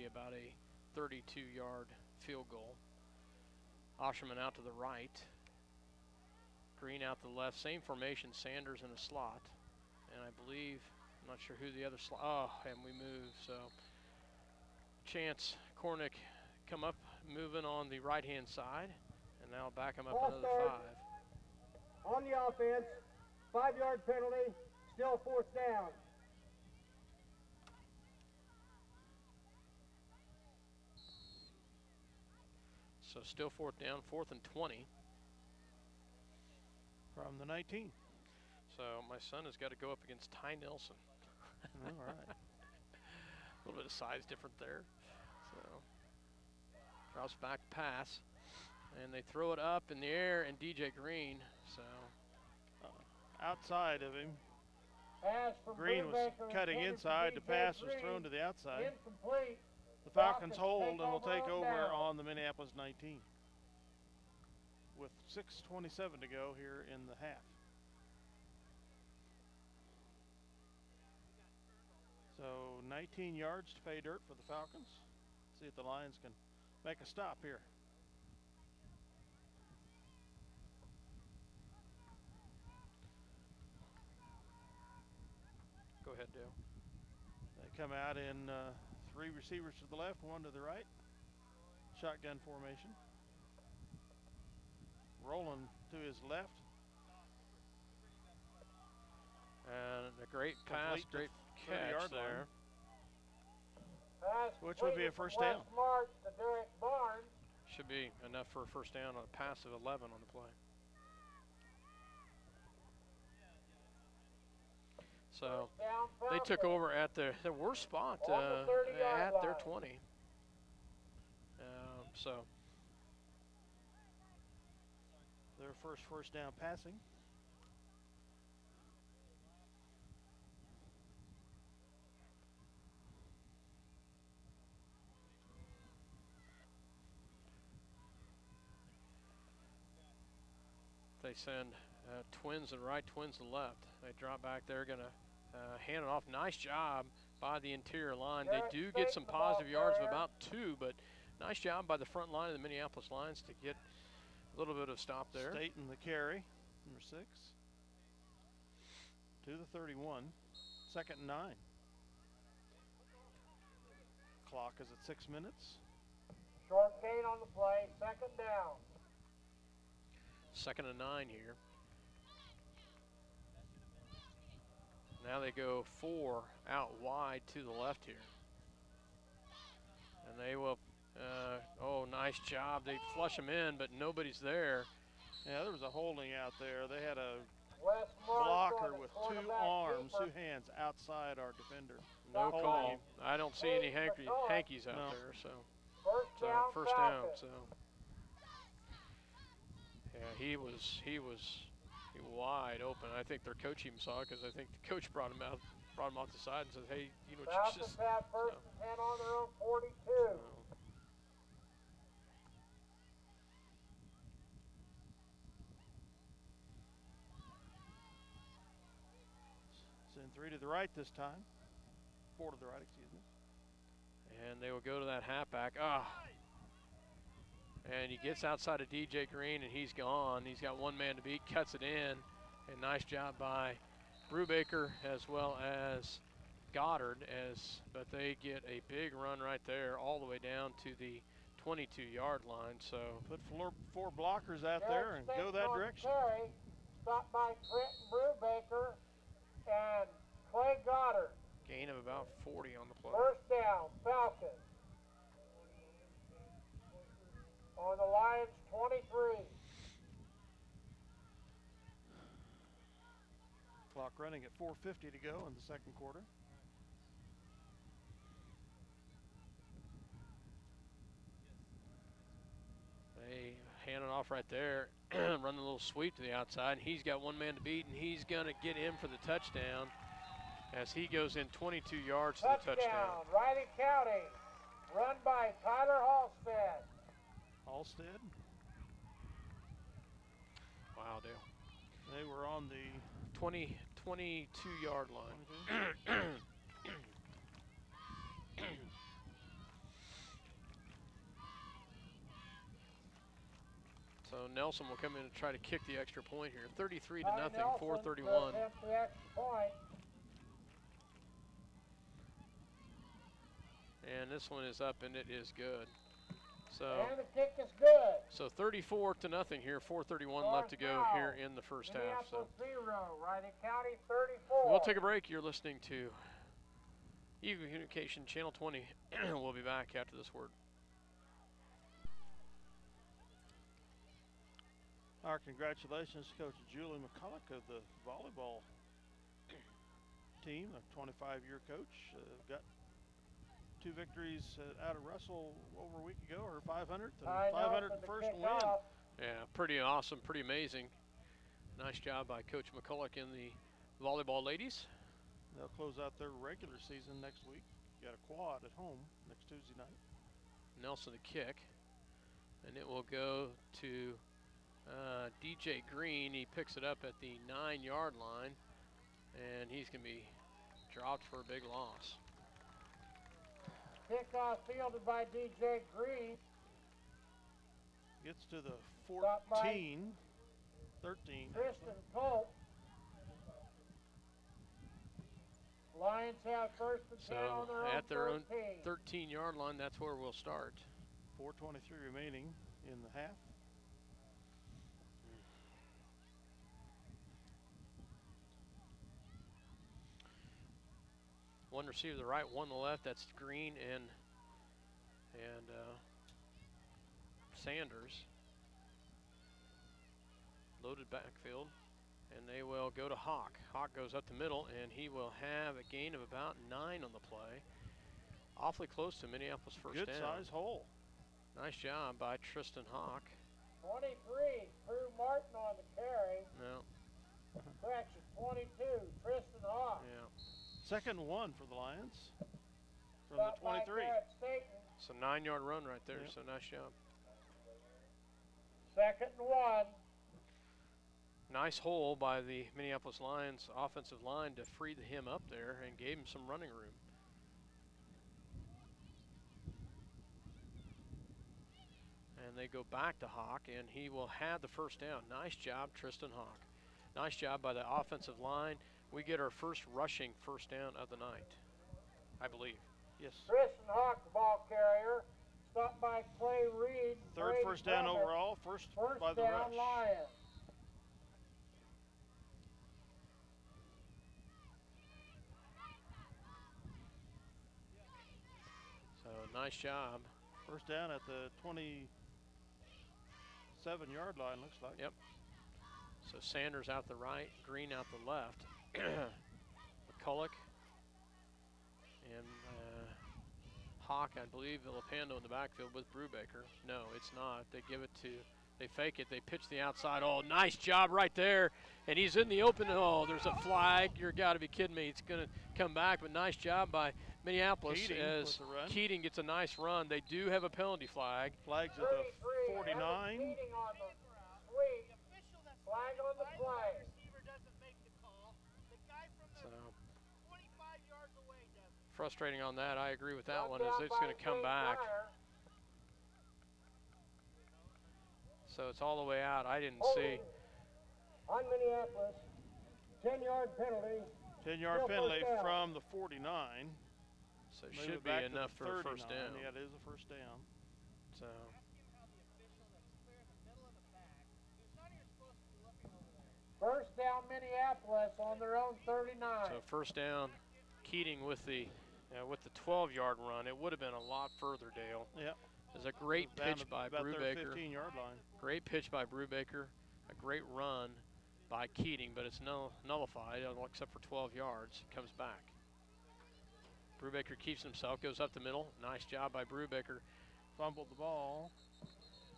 about a 32-yard field goal. Osherman out to the right. Green out to the left. Same formation. Sanders in a slot. And I believe, I'm not sure who the other slot. Oh, and we move. So Chance Cornick come up, moving on the right-hand side. And now back him up another 5. On the offense, 5-yard penalty, still 4th down. So still 4th down, 4th and 20. From the 19. So my son has got to go up against Ty Nelson. All right. A little bit of size different there. So drops back pass. And they throw it up in the air, and DJ Green, so. Outside of him. Green was cutting inside. The pass was thrown to the outside. Incomplete. The Falcons hold and will take over on the Minneapolis 19 with 6:27 to go here in the half. So 19 yards to pay dirt for the Falcons. See if the Lions can make a stop here. Go ahead, Dale. They come out in 3 receivers to the left, 1 to the right. Shotgun formation. Rolling to his left. And a great pass, great catch there. Which would be a first down. Should be enough for a first down on a pass of 11 on the play. So they took over at their worst spot at their 20. So their first down passing. They send twins to the right, twins to the left. They drop back. They're going to hand it off. Nice job by the interior line. They do get some positive yards of about 2, but nice job by the front line of the Minneapolis Lions to get a little bit of stop there. Staten the carry, number 6. To the 31. 2nd and 9. Clock is at 6 minutes. Short gain on the play, 2nd down. 2nd and 9 here. Now they go 4 out wide to the left here. And they will, oh, nice job. They flush them in, but nobody's there. Yeah, there was a holding out there. They had a blocker with 2 arms, 2 hands outside our defender. No call. I don't see any hankies out there, so. First down, so. Yeah, he was wide open. I think their coach even saw it because I think the coach brought him off the side and says, "Hey, you know what you just." Have first and 10 on their own 42. Send 3 to the right this time. 4 to the right, excuse me. And they will go to that halfback. And he gets outside of DJ Green, and he's gone. He's got 1 man to beat, cuts it in. And nice job by Brubaker as well as Goddard, but they get a big run right there all the way down to the 22-yard line. So put four blockers out there and go that direction. Carry, stopped by Trenton Brubaker and Clay Goddard. Gain of about 40 on the play. First down, Falcons. On the Lions 23. Clock running at 4:50 to go in the second quarter. They hand it off right there, run a little sweep to the outside, and he's got one man to beat, and he's going to get in for the touchdown as he goes in 22 yards to the touchdown. Riley County, run by Tyler Halstead. Halstead? Wow, Dale. They were on the 22-yard line. So Nelson will come in and try to kick the extra point here. 33 to nothing, 4:31. The extra point. And this one is up, and it is good. So, and the kick is good. So 34 to nothing here, 4:31 left to go here in the first half. So 0, Riley County 34. We'll take a break. You're listening to Eagle Communication Channel 20. We'll be back after this word. Our congratulations to Coach Julie McCulloch of the volleyball team, a 25-year coach. Got 2 victories out of Russell over a week ago, her 500th and 501st win. Yeah, pretty awesome, pretty amazing. Nice job by Coach McCulloch and the volleyball ladies. They'll close out their regular season next week. Got a quad at home next Tuesday night. Nelson the kick, and it will go to DJ Green. He picks it up at the 9-yard line, and he's going to be dropped for a big loss. Kickoff fielded by DJ Green. Gets to the 13. Tristan Colt. Lions have first and 10 on their own at their 13. own 13-yard line, that's where we'll start. 4:23 remaining in the half. One receiver to the right, one to the left. That's Green and Sanders. Loaded backfield, and they will go to Hawk. Hawk goes up the middle, and he will have a gain of about 9 on the play. Awfully close to Minneapolis first down. Good size hole. Nice job by Tristan Hawk. 23, Drew Martin on the carry. No. Correction, 22, Tristan Hawk. Yeah. Second and 1 for the Lions from the 23. It's a 9-yard run right there, yep. So nice job. Second and 1. Nice hole by the Minneapolis Lions offensive line to free him up there and gave him some running room. And they go back to Hawk, and he will have the first down. Nice job, Tristan Hawk. Nice job by the offensive line. We get our first rushing first down of the night, I believe. Yes. Tristan Hawk, the ball carrier. Stopped by Clay Reed. Third first down overall, first by the rush. Lions. So nice job. First down at the 27-yard line, looks like. Yep. So Sanders out the right, Green out the left. McCulloch and Hawk, I believe, Villapando in the backfield with Brubaker. No, it's not. They give it to, they fake it, they pitch the outside. Oh, nice job right there. And he's in the open. Oh, there's a flag. You're got to be kidding me. It's going to come back, but nice job by Minneapolis as Keating gets a nice run. They do have a penalty flag. Flag's at the 49. Flag on the play. So frustrating on that. I agree with that one, as it's going to come back. So it's all the way out. I didn't see. On Minneapolis, 10-yard penalty. 10-yard Still penalty first down. from the 49. So it Move should it be back to enough the for a 39. first down. Yeah, it is a first down. So First down Minneapolis on their own 39. So first down, Keating with the 12-yard run. It would have been a lot further, Dale. Yep. There's a great pitch by Brubaker. 15-yard line. Great pitch by Brubaker. A great run by Keating, but it's nullified except for 12 yards. Comes back. Brubaker keeps himself, goes up the middle. Nice job by Brubaker. Fumbled the ball.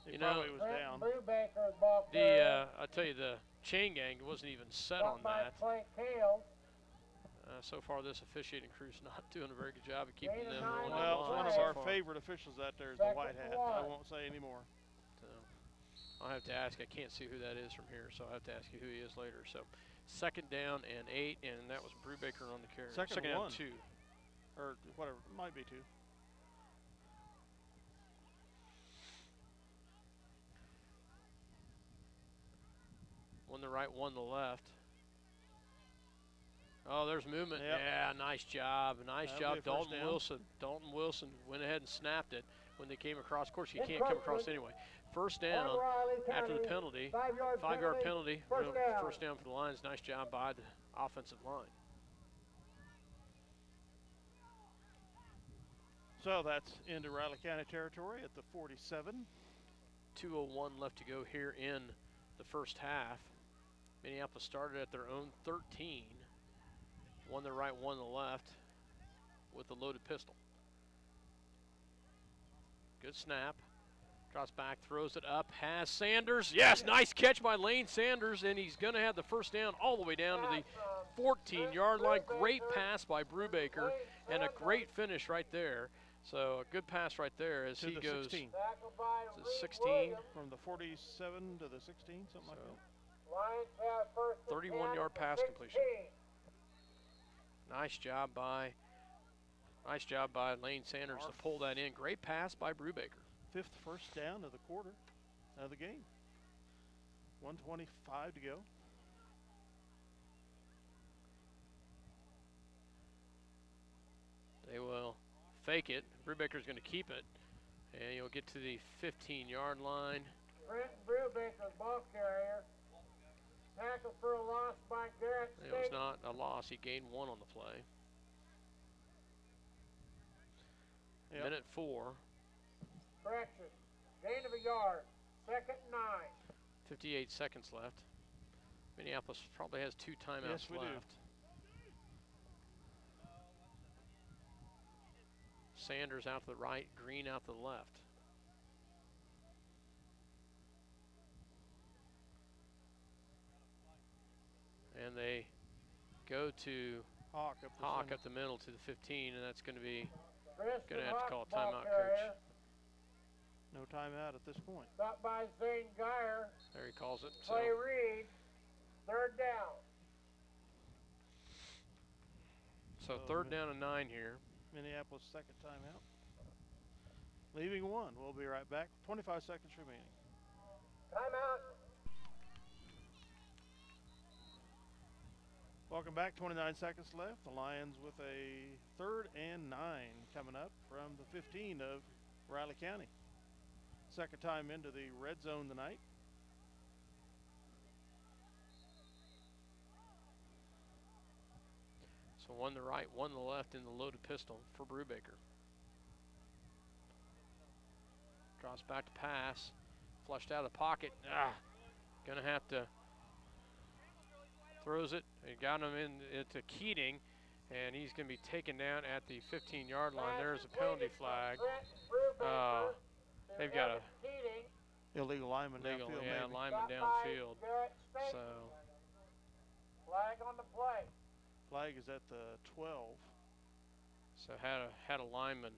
He know, probably was down. Brubaker's ball carrier. I tell you, the chain gang wasn't even set on that. So far, this officiating crew's not doing a very good job of keeping them on the line. Well, one of so our far. favorite officials out there is the white hat. I won't say anymore. So I'll have to ask. I can't see who that is from here, so I'll have to ask you who he is later. So second down and 8, and that was Brubaker on the carry. Second down one. 2. Or whatever, it might be 2. One the right, one the left. Oh, there's movement. Yep. Yeah, nice job. Nice That'll job, be a first down. Dalton Wilson went ahead and snapped it when they came across. Of course, you can't come across anyway. First down after the penalty. 5-yard penalty. First down for the Lions. Nice job by the offensive line. So that's into Riley County territory at the 47. 2:01 left to go here in the first half. Minneapolis started at their own 13. One the right, one the left with the loaded pistol. Good snap. Drops back, throws it up, has Sanders. Yes, nice catch by Lane Sanders, and he's going to have the first down all the way down to the 14-yard line. Great pass by Brubaker, and a great finish right there. So a good pass right there as he goes 16. to 16. From the 47 to the 16, something like that. 31-yard pass completion. Nice job by Lane Sanders to pull that in. Great pass by Brubaker. 5th first down of the quarter of the game. 1:25 to go. They will fake it. Brubaker's going to keep it. And you'll get to the 15-yard line. Brent Brubaker, ball carrier. Tackle for a loss by Garrett. It was not a loss. He gained 1 on the play. Yep. Minute 4. Correction. Gain of a yard. 2nd and 9. 58 seconds left. Minneapolis probably has 2 timeouts Yes, we left. do. Sanders out to the right, Green out to the left. And they go to Hawk up the middle to the 15, and that's going to be Going to have to call a timeout, coach. No timeout at this point. Stop by Zane Geyer. There he calls it. Clay Reed. 3rd down. So 3rd down and 9 here. Minneapolis 2nd timeout. Leaving 1. We'll be right back. 25 seconds remaining. Timeout. Welcome back. 29 seconds left. The Lions with a 3rd and 9 coming up from the 15 of Riley County. Second time into the red zone tonight. So 1 to the right, 1 to the left in the loaded pistol for Brubaker. Drops back to pass. Flushed out of the pocket. Gonna have to. Throws it. He got him into Keating, and he's going to be taken down at the 15-yard line. There's a penalty flag. They've got a illegal lineman downfield. Yeah, maybe. lineman downfield. So Flag on the play. Flag is at the 12. So had a lineman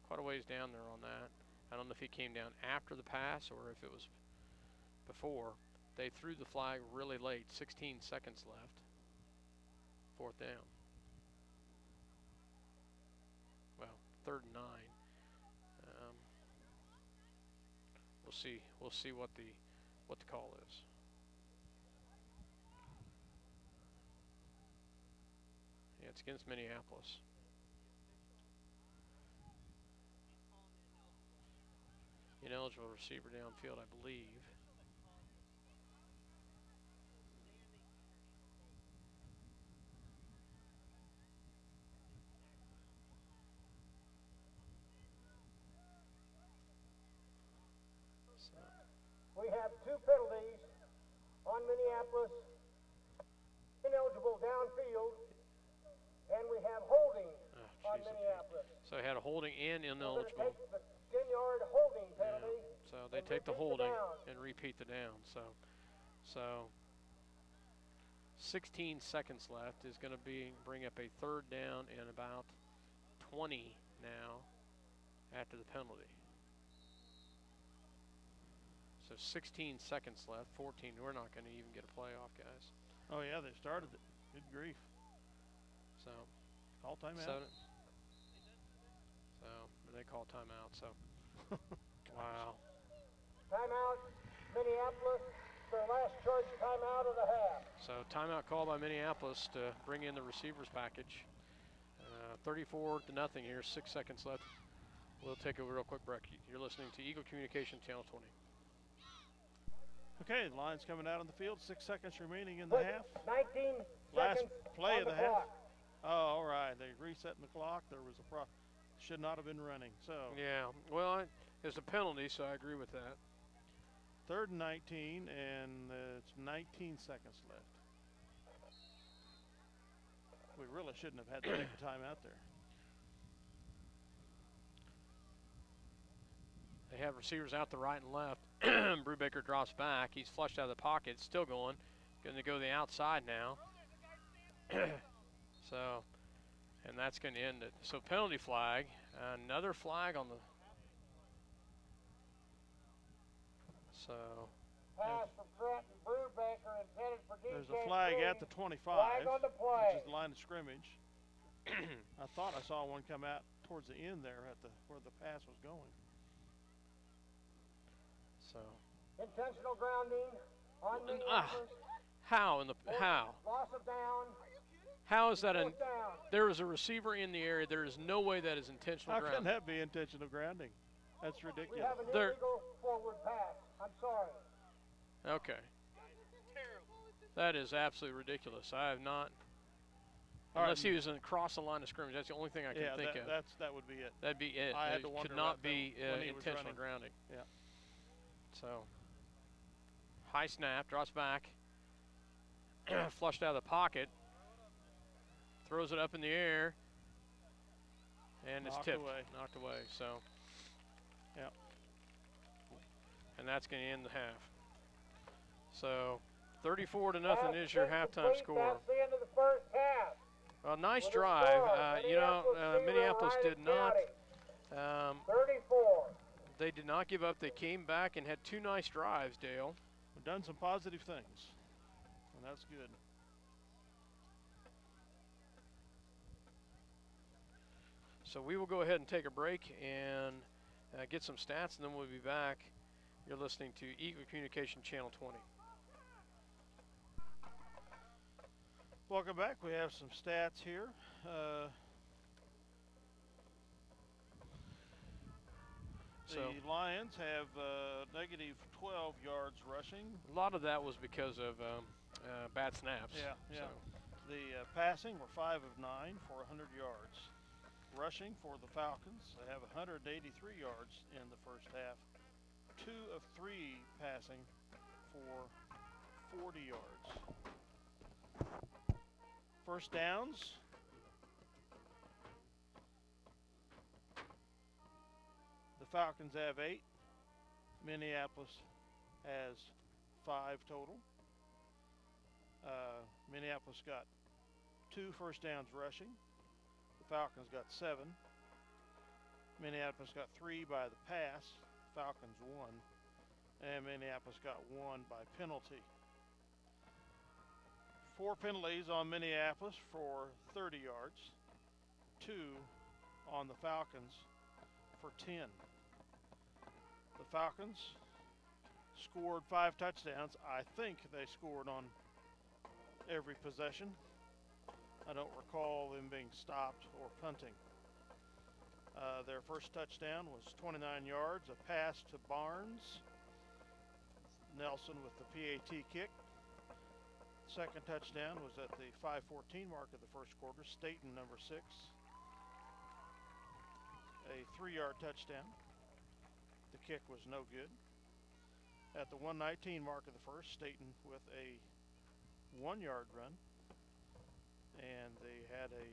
quite a ways down there on that. I don't know if he came down after the pass or if it was before. They threw the flag really late. 16 seconds left. 4th down. Well, 3rd and 9. We'll see what the call is. It's against Minneapolis. Ineligible receiver downfield, I believe. We have 2 penalties on Minneapolis, ineligible downfield, and we have holding on Minneapolis. So he had a holding and ineligible. Take the 10-yard holding penalty. Yeah. So they take the holding and repeat the down. So 16 seconds left is going to bring up a 3rd down and about 20 now after the penalty. So 16 seconds left, 14. We're not going to even get a playoff, guys. Oh, yeah, they started it. Good grief. So call timeout. So they call timeout. So wow. Timeout, Minneapolis. Their last charge timeout of the half. So timeout call by Minneapolis to bring in the receivers package. 34-0 here. 6 seconds left. We'll take a real quick break. You're listening to Eagle Communication Channel 20. Okay, the line's coming out on the field. 6 seconds remaining in the half. 19 Last seconds play on of the the half. clock. Oh, all right. They resetting the clock. There was a should not have been running. So yeah, well, it's a penalty, so I agree with that. 3rd and 19, and it's 19 seconds left. We really shouldn't have had to take the time out there. They have receivers out the right and left. Brubaker drops back. He's flushed out of the pocket. Still going. Going to go the outside now. So, and that's going to end it. So penalty flag. Another flag on the. So. Pass from Trenton Brubaker intended for DJ. There's a flag at the 25, Flag on the play. which is the line of scrimmage. I thought I saw one come out towards the end there at where the pass was going. So. Intentional grounding on Minneapolis. How in the how? Loss of down. How is that? Down. There is a receiver in the area. There is no way that is intentional How grounding. can that be intentional grounding? That's ridiculous. We have an illegal forward pass. I'm sorry. Okay. That is absolutely ridiculous. I have not. Unless he was across the line of scrimmage. That's the only thing I can think of. That would be it. That'd be it. I had It to wonder could not about be when he was intentional running. grounding. Yeah. So, high snap, drops back, flushed out of the pocket, throws it up in the air, and it's tipped, knocked away. So, yeah. And that's going to end the half. So, 34-0 is your halftime score. That's the end of the first half. Well, nice drive. Minneapolis did not. 34. They did not give up. They came back and had 2 nice drives, Dale. We've done some positive things, and that's good. So we will go ahead and take a break and get some stats, and then we'll be back. You're listening to Eagle Communication Channel 20. Welcome back. We have some stats here. The Lions have negative 12 yards rushing. A lot of that was because of bad snaps. Yeah. So. The passing were 5 of 9 for 100 yards. Rushing for the Falcons, they have 183 yards in the first half. 2 of 3 passing for 40 yards. First downs. The Falcons have 8. Minneapolis has 5 total. Minneapolis got 2 first downs rushing. The Falcons got 7. Minneapolis got 3 by the pass. Falcons 1. And Minneapolis got 1 by penalty. 4 penalties on Minneapolis for 30 yards. 2 on the Falcons for 10. The Falcons scored 5 touchdowns. I think they scored on every possession. I don't recall them being stopped or punting. Their first touchdown was 29 yards, a pass to Barnes. Nelson with the PAT kick. Second touchdown was at the 5:14 mark of the first quarter. Staten, number 6. A 3-yard touchdown. The kick was no good. At the 1:19 mark of the first, Staten with a 1-yard run. And they had a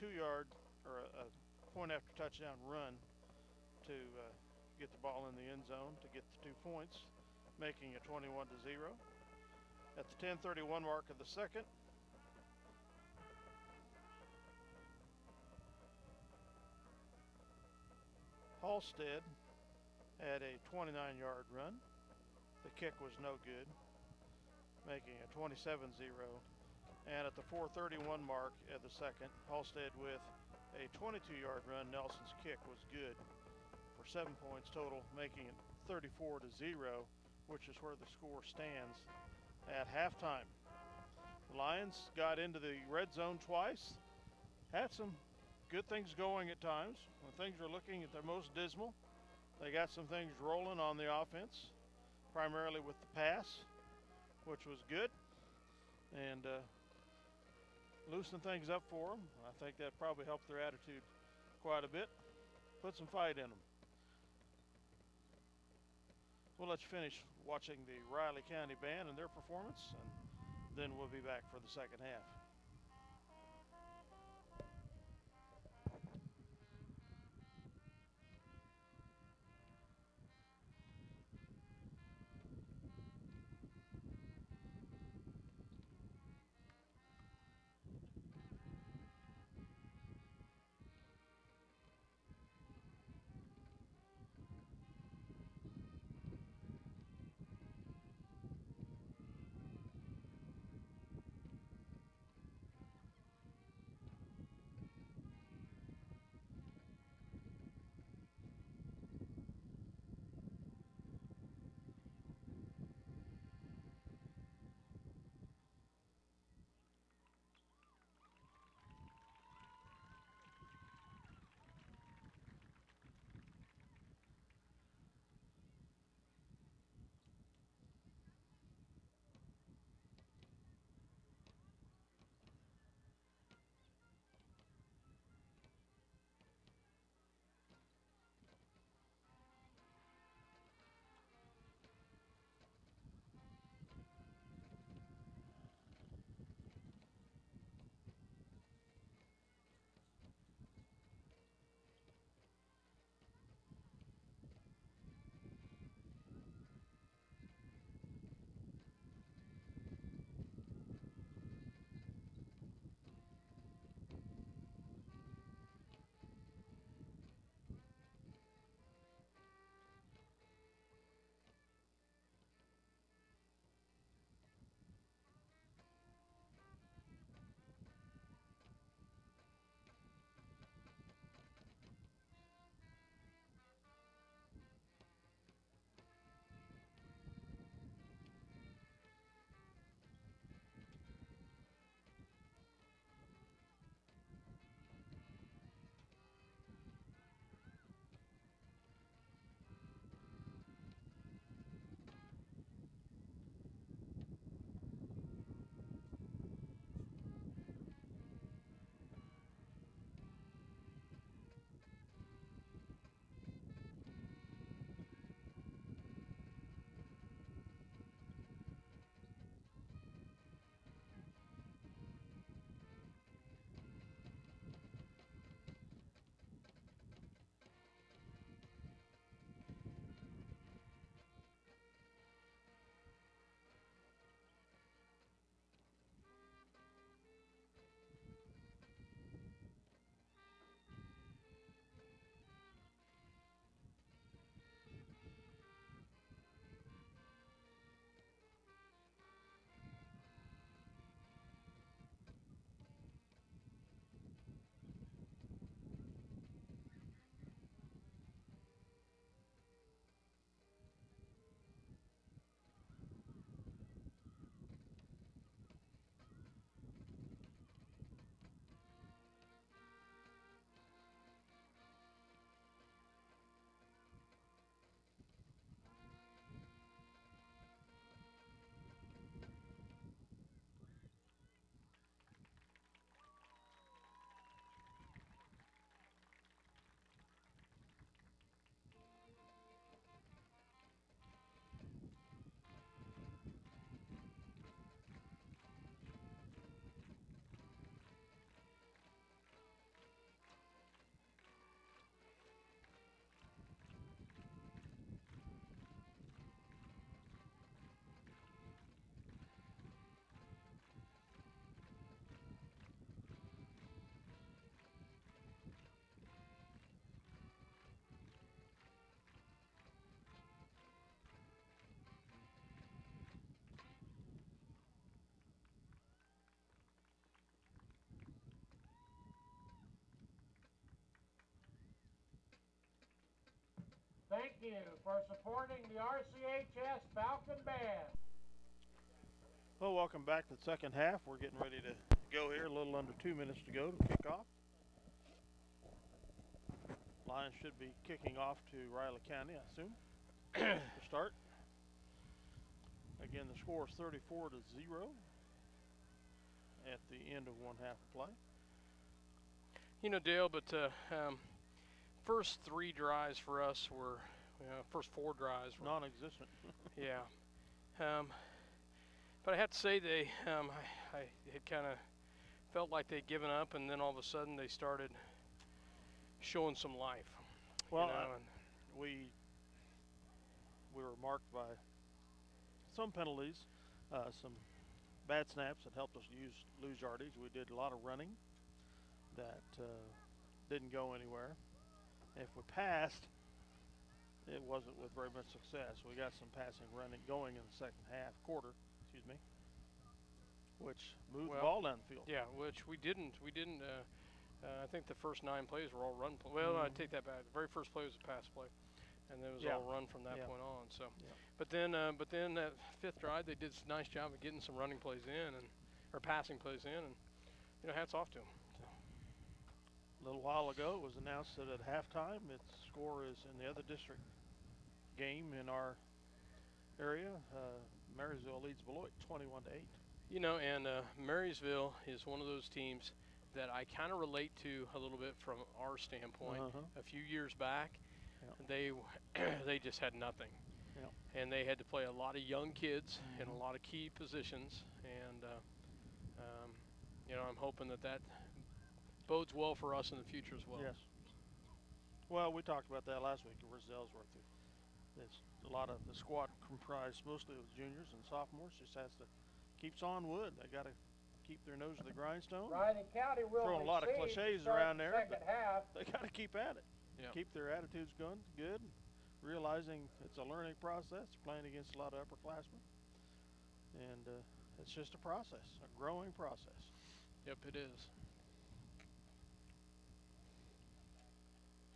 2-yard or a point after touchdown run to get the ball in the end zone to get the 2 points, making it 21-0. At the 10:31 mark of the second, Halstead had a 29-yard run. The kick was no good, making it 27-0. And at the 4:31 mark of the second, Halstead with a 22-yard run. Nelson's kick was good for 7 points total, making it 34-0, which is where the score stands at halftime. The Lions got into the red zone twice, had some good things going at times. When things are looking at their most dismal, they got some things rolling on the offense, primarily with the pass, which was good, and loosened things up for them. I think that probably helped their attitude quite a bit, put some fight in them. We'll let you finish watching the Riley County Band and their performance, and then we'll be back for the second half. Thank you for supporting the RCHS Falcon Band. Well, welcome back to the second half. We're getting ready to go here. A little under 2 minutes to go to kick off. Lions should be kicking off to Riley County, I assume, to start. Again, the score is 34-0 at the end of one half of play. You know, Dale, but first 3 drives for us were, first 4 drives were non-existent. Yeah. But I have to say I had kind of felt like they'd given up, and then all of a sudden they started showing some life. Well, we were marked by some penalties, some bad snaps that helped us lose yardage. We did a lot of running that didn't go anywhere. If we passed, it wasn't with very much success. We got some passing running going in the second quarter, which moved the ball down the field. Yeah, which we didn't. I think the first 9 plays were all run. Well, I take that back. The very first play was a pass play, and it was all run from that point on. So, but then that 5th drive, they did a nice job of getting some running plays in or passing plays in, and hats off to them. So. A little while ago, it was announced that at halftime, its score is in the other district game in our area. Marysville leads Beloit 21-8. And Marysville is one of those teams that I kind of relate to a little bit from our standpoint. A few years back, they just had nothing, and they had to play a lot of young kids in a lot of key positions, and I'm hoping that bodes well for us in the future as well. Yes. Well, we talked about that last week at Ellsworth. It's a lot of the squad comprised mostly of juniors and sophomores. Just has to keeps on wood. They got to keep their nose to the grindstone. Riley County will throwing a lot of cliches around there, but half. they got to keep at it. Yep. Keep their attitudes good, realizing it's a learning process, playing against a lot of upperclassmen, and it's just a process, a growing process. Yep, it is.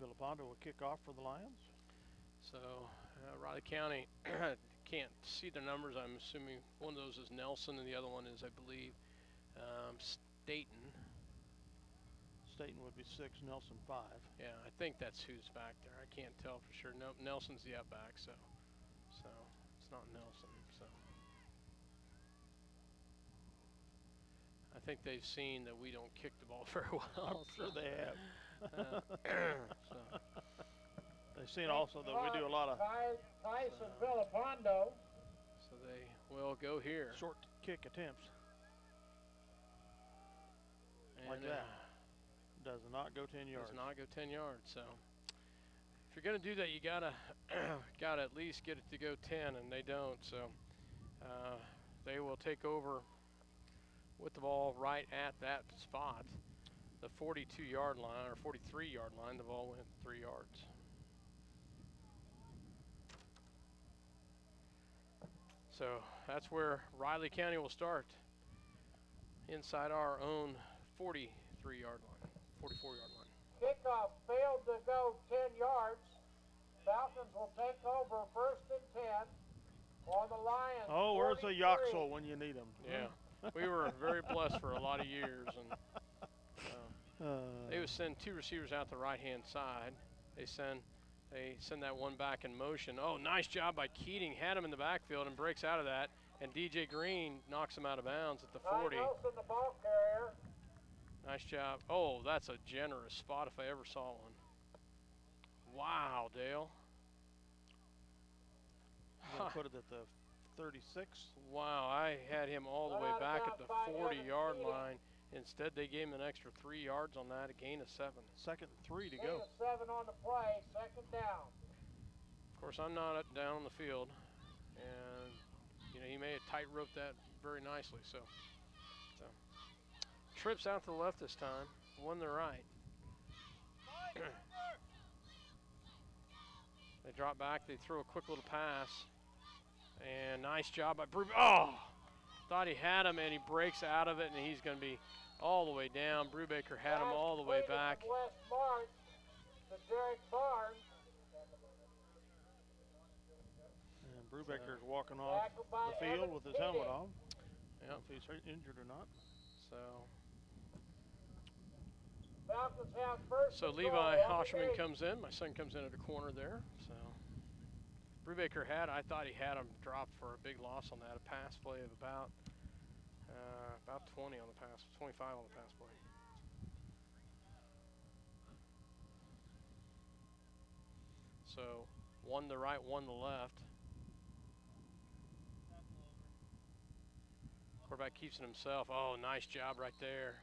Villapando will kick off for the Lions. So Riley County can't see their numbers. I'm assuming one of those is Nelson and the other one is, I believe, Staten. Staten would be 6, Nelson 5. Yeah, I think that's who's back there. I can't tell for sure. No, Nelson's the back, so it's not Nelson. So I think they've seen that we don't kick the ball very well. I'm sure they have. So. They've seen also that we do a lot of Tyson Villapando. So they will go here. Short kick attempts. And like that. Does not go 10 yards. Does not go 10 yards. So if you're going to do that, you gotta at least get it to go 10, and they don't. So they will take over with the ball right at that spot, the 42-yard line or 43-yard line. The ball went 3 yards. So that's where Riley County will start, inside our own 43-yard line, 44-yard line. Kickoff failed to go 10 yards. Falcons will take over 1st and 10 on the Lions. Oh, where's the Yoxel when you need them? Yeah, we were very blessed for a lot of years, and they would send 2 receivers out the right-hand side. They send that one back in motion. Oh, nice job by Keating. Had him in the backfield and breaks out of that. And DJ Green knocks him out of bounds at the 40. Nelson, the ball carrier. Nice job. Oh, that's a generous spot if I ever saw one. Wow, Dale. Put it at the 36. Wow, I had him all the way back at the 40-yard line. Instead, they gave him an extra 3 yards on that, a gain of 7. 2nd and 3 to go. Gain of 7 on the play, 2nd down. Of course, I'm not down on the field, and he may have tight-roped that very nicely. So trips out to the left this time, one to the right. They drop back, they throw a quick little pass, and nice job by Brubaker. Oh, thought he had him, and he breaks out of it, and he's going to be all the way down. Brubaker had him all the way back. West March to Derek Barnes. Brubaker's walking off the field with his helmet on. Yeah. If he's injured or not. So Levi Hosherman comes in. My son comes in at the corner there. So Brubaker I thought he had him dropped for a big loss on that. A pass play of about 20 on the pass, 25 on the pass play. So one to right, one to left. Quarterback keeps it himself. Oh, nice job right there.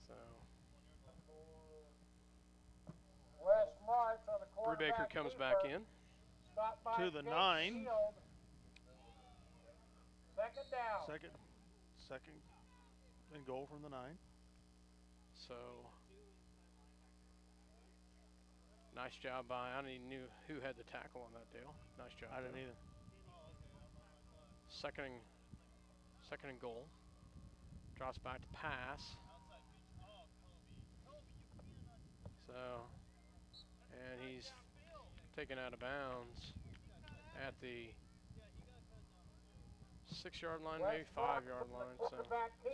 So Brubaker comes back in. To the 9. Second down. Second and goal from the 9. So nice job by, I don't even knew who had the tackle on that deal. Nice job. I didn't either. Second and goal. Drops back to pass. So, and he's taken out of bounds at the 6-yard line, maybe 5-yard line.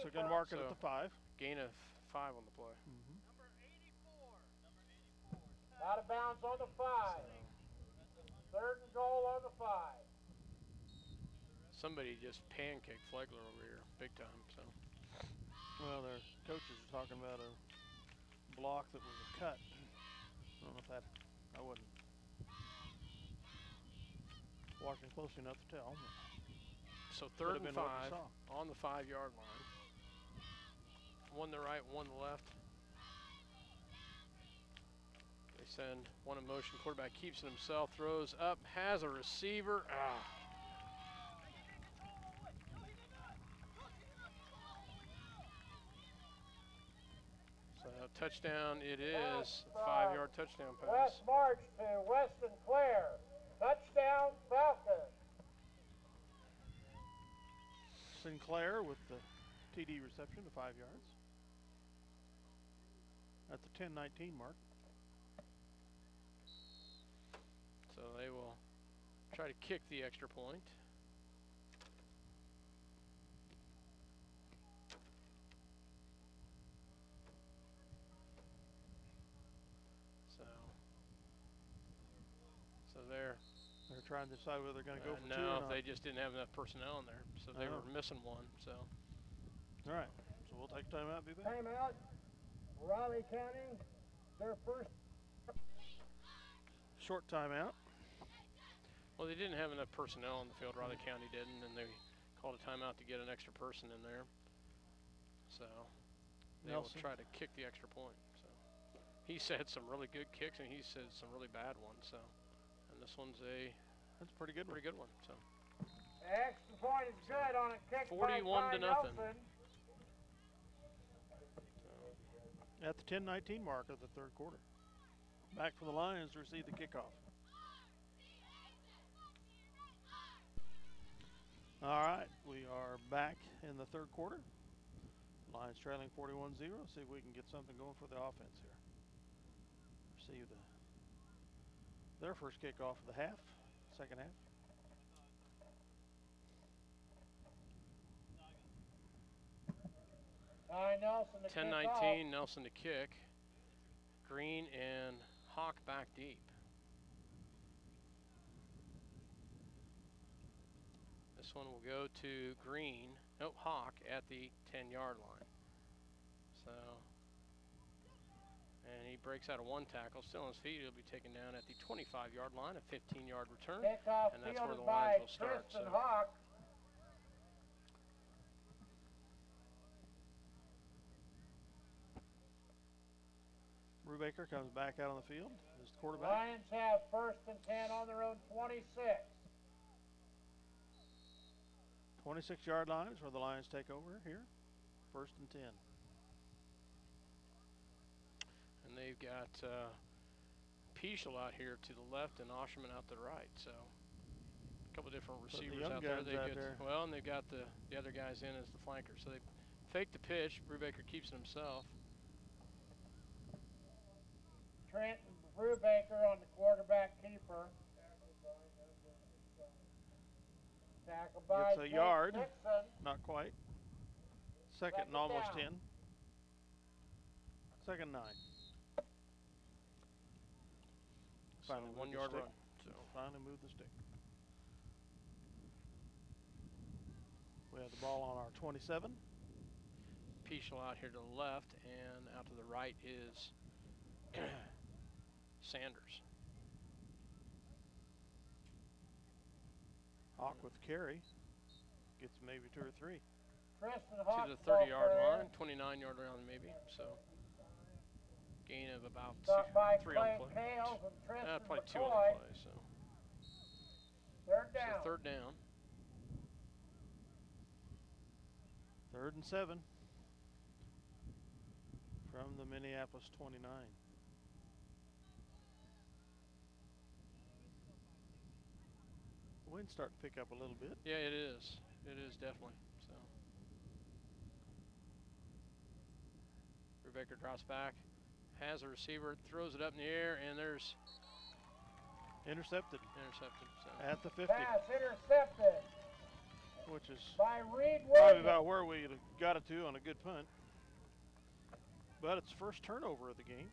So going to mark it at the 5. Gain of 5 on the play. Out of bounds on the 5. Third and goal on the 5. Somebody just pancaked Flegler over here, big time. So, well, their coaches are talking about a block that was a cut. I don't know if that. I wasn't watching closely enough to tell. So third and 5 on the 5-yard line. One to right, one to left. They send one in motion. Quarterback keeps it himself, throws up, has a receiver. So touchdown it is. 5-yard touchdown pass. West March to Weston Clare. Touchdown Falcons. Sinclair with the TD reception to 5 yards. At the 10-19 mark. So they will try to kick the extra point. So they're trying to decide whether they're going to go for 2 or no, not. they just didn't have enough personnel in there, so they were missing one. So. All right, so we'll take timeout. Be back. Timeout. Raleigh County, their first. Short timeout. Well, they didn't have enough personnel on the field. Raleigh County didn't, and they called a timeout to get an extra person in there. So they will try to kick the extra point. So he said some really good kicks, and he said some really bad ones. So, and this one's that's a pretty good one. So extra point is good on a kick. 41 to nothing. At the 10-19 mark of the third quarter. Back for the Lions to receive the kickoff. All right, we are back in the third quarter. Lions trailing 41-0. See if we can get something going for the offense here. Receive their first kickoff of the second half. 10-19, Nelson to kick. Green and Hawk back deep. This one will go to Hawk at the 10-yard line. So, and he breaks out of one tackle, still on his feet. He'll be taken down at the 25-yard line, a 15-yard return, and that's where the Lions will start. So. Hawk. Brubaker comes back out on the field as the quarterback. Lions have first and 10 on their own 26. 26-yard line is where the Lions take over here. First and 10. And they've got Peschel out here to the left and Osherman out to the right. So a couple different receivers out there. Well, and they've got the other guys in as the flankers. So they fake the pitch. Brubaker keeps it himself. Trenton Brubaker on the quarterback keeper. Tackle by Gets a yard. Dixon. Not quite. Second and almost 10. Second 9. Finally 1 yard run. So finally move the stick. We have the ball on our 27. Peschel out here to the left, and out to the right is Sanders. Hawk with carry. Gets maybe 2 or 3. Tristan To Hawk the 30-yard line, 29-yard line maybe. So gain of about 3 on play. Probably 2 on the play. So third down. So third down. 3rd and 7 from the Minneapolis 29. The wind's starting to pick up a little bit. Yeah, it is. It is definitely. So Brubaker drops back, has a receiver, throws it up in the air, and there's Intercepted. Intercepted. So. At the 50. Pass intercepted. Which is by Reed probably Williams. about where we got it to on a good punt. But it's first turnover of the game.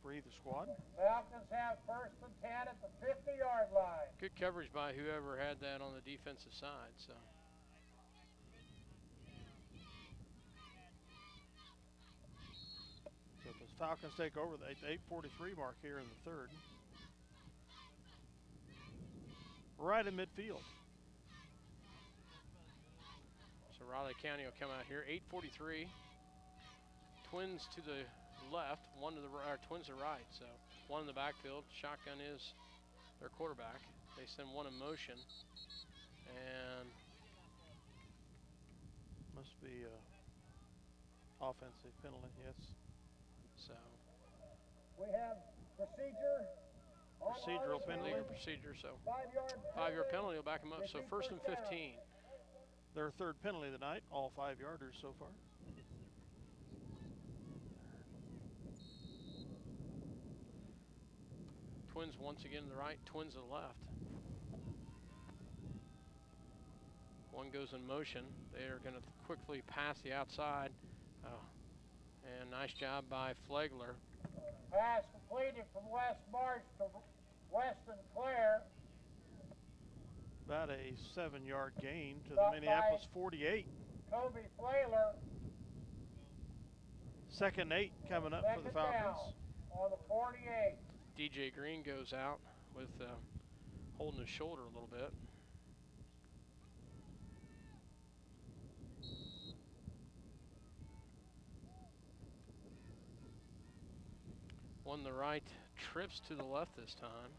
For either squad. Falcons have 1st and 10 at the 50-yard line. Good coverage by whoever had that on the defensive side. So. So the Falcons take over the 8:43 mark here in the 3rd. Right in midfield. So Riley County will come out here. 8:43. Twins to the left, one to the right, twins to the right. So one in the backfield. Shotgun is their quarterback. They send one in motion, and must be offensive penalty. Yes. So we have procedure. Procedural penalty. Procedure. So 5-yard penalty will back them up. So 1st and 15. Their 3rd penalty of the night. All 5-yarders so far. Twins once again to the right, twins to the left. One goes in motion. They are going to quickly pass the outside. And nice job by Flegler. Pass completed from West March to Weston Clare. About a 7-yard gain to the Minneapolis 48. Kobe Flegler. 2nd and 8 coming up for the Falcons. On the 48. DJ Green goes out with holding his shoulder a little bit. One to the right, trips to the left this time.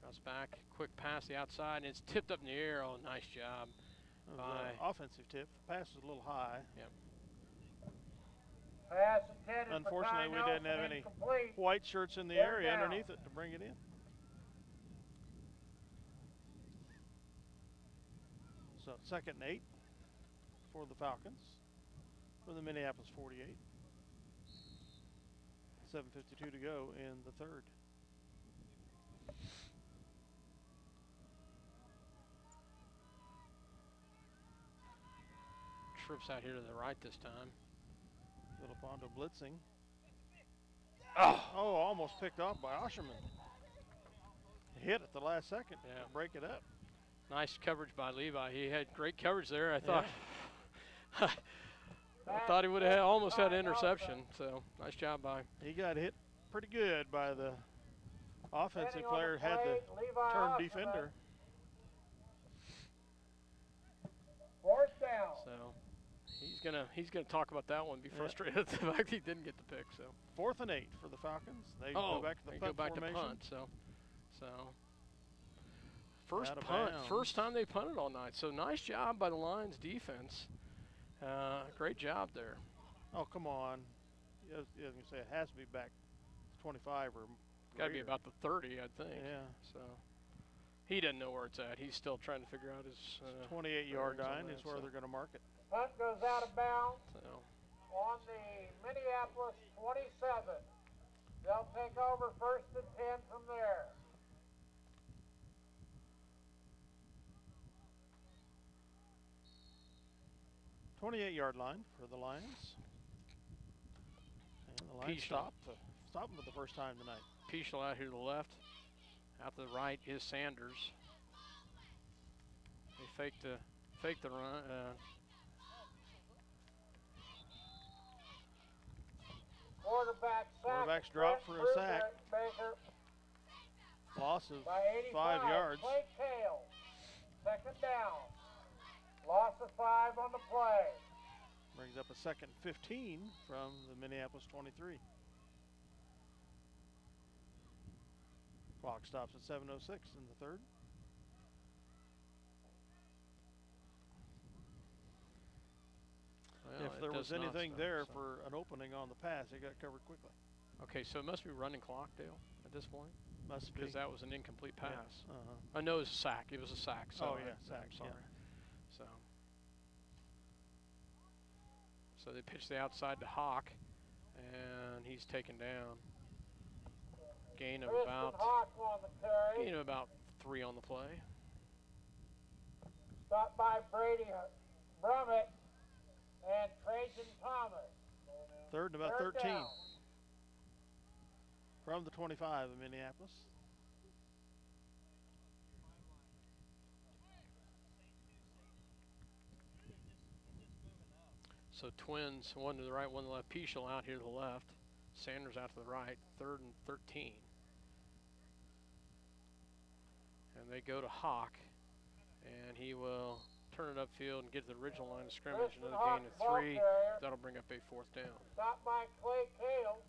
Drops back, quick pass the outside, and it's tipped up in the air. Oh, nice job. Offensive tip. Pass is a little high. Yep. Pass intended. Unfortunately, we didn't have any white shirts in the area underneath it to bring it in. So 2nd and 8 for the Falcons for the Minneapolis 48. 7:52 to go in the 3rd. Trips out here to the right this time. Filipondo blitzing. Oh, almost picked off by Osherman. Hit at the last second to break it up. Nice coverage by Levi. He had great coverage there. I thought I thought he would have almost had an interception. So nice job by. He got hit pretty good by the offensive player. Had the term defender. 4th down. So he's gonna talk about that one. Be frustrated at the fact he didn't get the pick. So 4th and 8 for the Falcons. They go back to the punt formation. To punt. So first punt. First time they punted all night. So nice job by the Lions defense. Great job there. Oh, come on. I was going to say it has to be back 25 or got to be about the 30, I think. Yeah. So He doesn't know where it's at. He's still trying to figure out his 28-yard line is where they're going to mark it. Punt goes out of bounds So. on the Minneapolis 27. They'll take over 1st and 10 from there. "28-yard line for the Lions. And the Lions stopped them for the first time tonight. Peschel out here to the left. Out to the right is Sanders. They fake the run. Quarterback's dropped for a sack. Loss of 5 yards. Play tail. 2nd down. Loss of 5 on the play. Brings up a 2nd and 15 from the Minneapolis 23. Clock stops at 7:06 in the 3rd. Well, if there was anything there for an opening on the pass, it got covered quickly. Okay, so it must be running clock, Dale, at this point? Must be. Because that was an incomplete pass. Yeah. I know it was a sack. It was a sack. So oh, yeah, sack. I'm sorry. Yeah. So they pitch the outside to Hawk, and he's taken down. Gain of about 3 on the play. Stopped by Brady Brummett and Trajan Thomas. 3rd and about 13 down. from the 25 of Minneapolis. So Twins, one to the right, one to the left. Peschel out here to the left. Sanders out to the right. 3rd and 13. And they go to Hawk, and he will turn it upfield and get to the original line of scrimmage. Another gain of 3. That'll bring up a 4th down. Stopped by Clay Kale.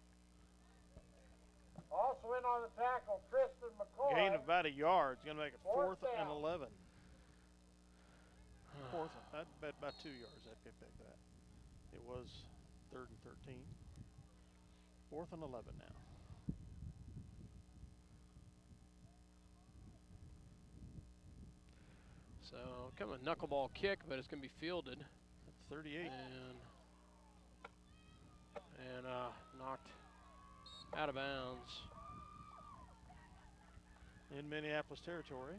Also in on the tackle, Tristan McCoy. Gain of about a yard. It's going to make it 4th and 11. 4th, I'd bet about 2 yards that could pick that. It was 3rd and 13. 4th and 11 now. So, kind of a knuckleball kick, but it's going to be fielded. At 38. And knocked out of bounds. In Minneapolis territory.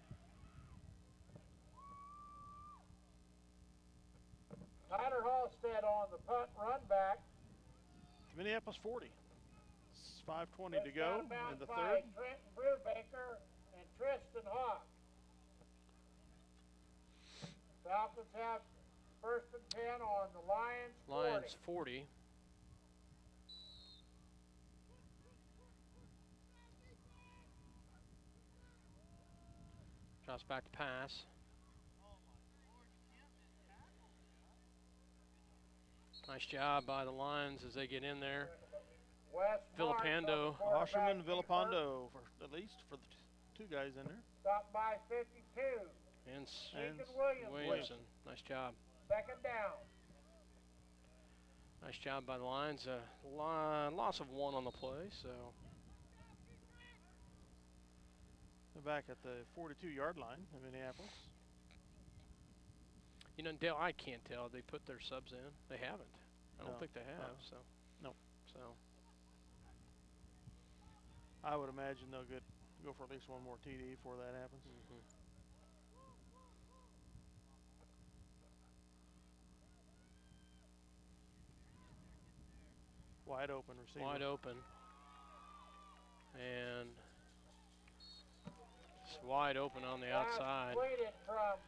Tyler Halstead on the punt run back. Minneapolis 40. It's 5:20 to go in the 3rd. Trenton Brubaker and Tristan Hawk. Falcons have 1st and 10 on the Lions 40. Lions 40. Drops back to pass. Nice job by the Lions as they get in there. Villapando. Washerman, Villapando, at least for the 2 guys in there. Stopped by 52. And Williamson. Nice job. 2nd down. Nice job by the Lions. Loss of 1 on the play, so. They're back at the 42-yard line in Minneapolis. You know, Dale, I can't tell. They put their subs in. They haven't. I don't think they have. No. So. No. So. I would imagine they'll go for at least 1 more TD before that happens. Wide open receiver. Wide open. And it's wide open on the outside. Completed from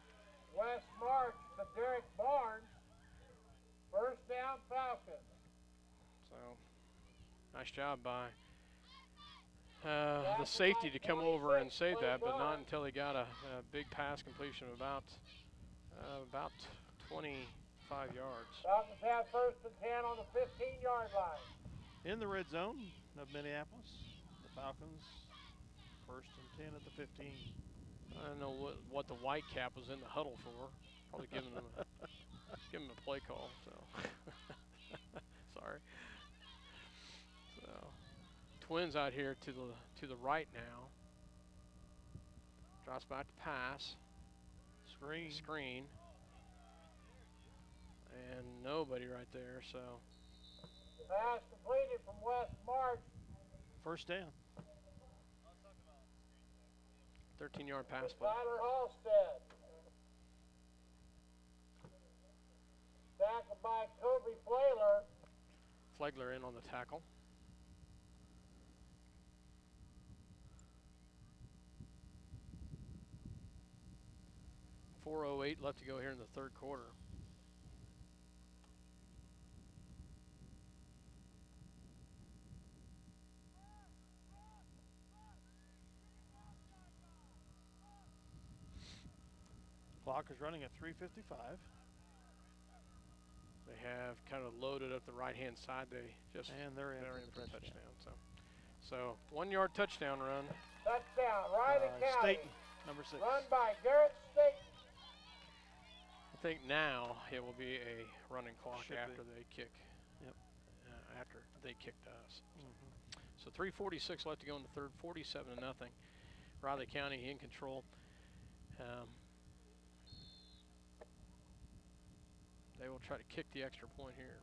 Wes March to Derek Barnes. 1st down Falcons. So, nice job by the safety to come over and save that, but not until he got a big pass completion of about 25 yards. Falcons have 1st and 10 on the 15-yard line. In the red zone of Minneapolis, the Falcons 1st and 10 at the 15. I don't know what the white cap was in the huddle for. Probably giving them a play call. So sorry. So Twins out here to the right now. Drops back to pass. Screen. And nobody right there, so. Pass completed from West March. First down. 13-yard pass play. Tyler Halstead. Tackled by Kobe Flailer. Flegler in on the tackle. .408 left to go here in the third quarter. Clock is running at 3:55. They have kind of loaded up the right-hand side. They're in for a touchdown. So 1-yard touchdown run. Touchdown, Riley County. State, number 6. Run by Garrett State. I think now it will be a running clock after they kick. Yep. After they kicked us. Mm-hmm. So 3:46 left to go in the third. 47-0. Riley County in control. They will try to kick the extra point here.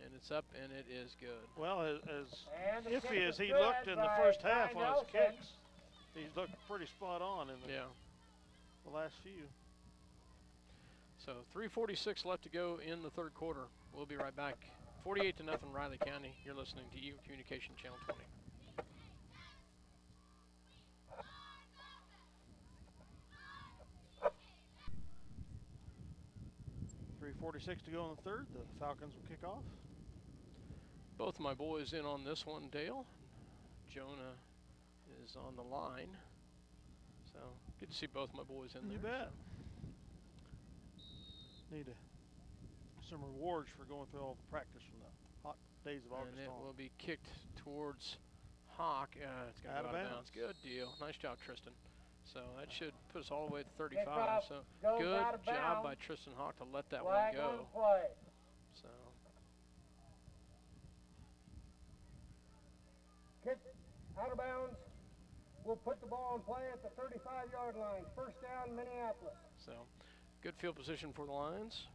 And it's up, and it is good. Well, as iffy as he looked in the first half on his kicks, he's looked pretty spot on in the last few. So 3:46 left to go in the third quarter. We'll be right back. 48-0 Riley County. You're listening to Eagle Communication Channel 20. 3:46 to go in the third. The Falcons will kick off. Both of my boys in on this one, Dale. Jonah is on the line. So good to see both my boys in there. You bet. Need some rewards for going through all the practice from the hot days of August. And it will be kicked towards Hawk. It's going to go out of bounds. Good deal. Nice job, Tristan. So that should put us all the way to 35. So good job by Tristan Hawk to let that one go. So kick out of bounds. We'll put the ball in play at the 35-yard line. First down, Minneapolis. So good field position for the Lions.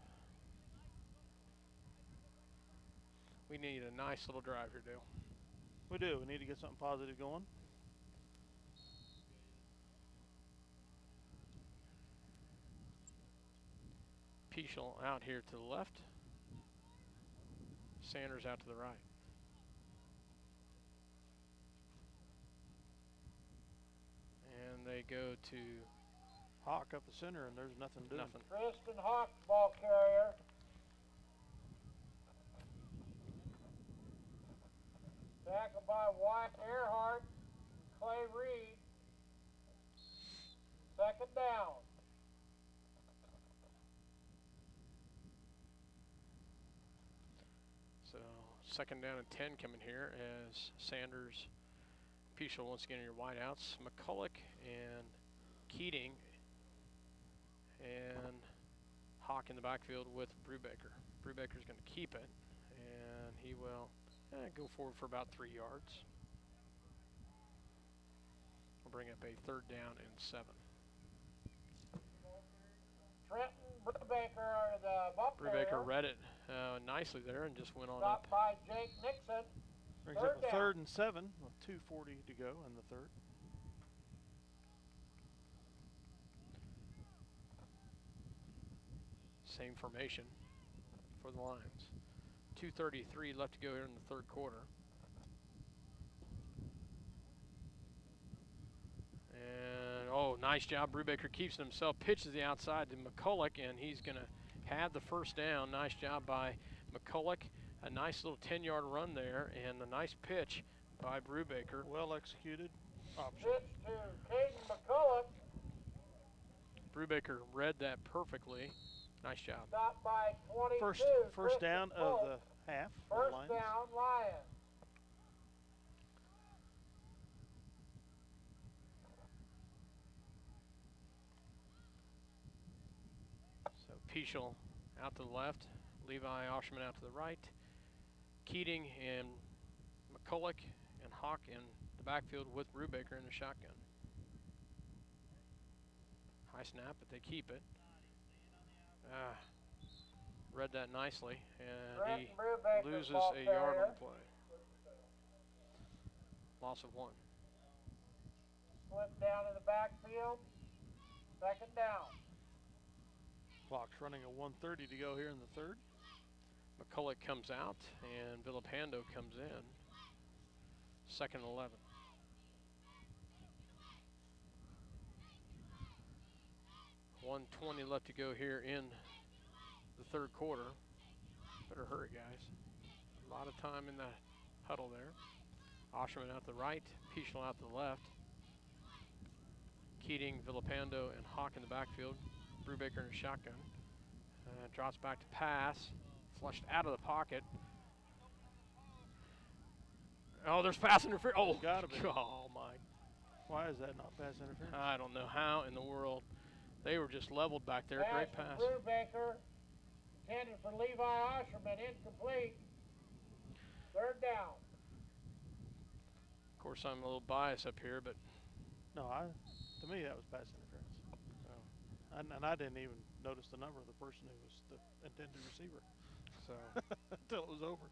We need a nice little drive here, Dale. We do. We need to get something positive going. Peschel out here to the left. Sanders out to the right. And they go to Hawk up the center, and there's nothing doing. Tristan Hawk, ball carrier. Tackled by Wyatt Earhart, Clay Reed. Second down. So second down and 10 coming here as Sanders, Peschel once again are your wideouts. McCulloch and Keating and Hawk in the backfield with Brubaker. Brubaker's going to keep it, and he will go forward for about 3 yards. We'll bring up a third down and 7. Trenton Brubaker, the bump Brubaker read it nicely there and just went on up. By Jake Nixon. Brings up a third and 7 with 2:40 to go in the third. Same formation for the Lions. 2:33 left to go here in the third quarter. And, oh, nice job. Brubaker keeps it himself, pitches the outside to McCulloch, and he's going to have the first down. Nice job by McCulloch. A nice little 10-yard run there, and a nice pitch by Brubaker. Well executed option. Pitch to Caden McCulloch. Brubaker read that perfectly. Nice job. Stopped by 22. First down of the half. First down, Lions. So Peschel out to the left, Levi Osherman out to the right. Keating and McCulloch and Hawk in the backfield with Brubaker in the shotgun. High snap, but they keep it. Read that nicely, and he loses a yard on the play. Loss of 1. Slip down in the backfield. 2nd down. Clock's running at 1:30 to go here in the 3rd. McCulloch comes out, and Villapando comes in. 2nd and 11. .120 left to go here in the 3rd quarter. Better hurry, guys. A lot of time in the huddle there. Osherman out the right, Peachel out the left. Keating, Villapando, and Hawk in the backfield. Brubaker in a shotgun. Drops back to pass. Flushed out of the pocket. Oh, there's pass interference. Oh, gotta be. Oh my. Why is that not pass interference? I don't know how in the world. They were just leveled back there. Great pass. Brubaker, intended for Levi Osherman, incomplete. 3rd down. Of course, I'm a little biased up here, but no, to me that was pass interference. Oh. And I didn't even notice the number of the person who was the intended receiver. So until it was over.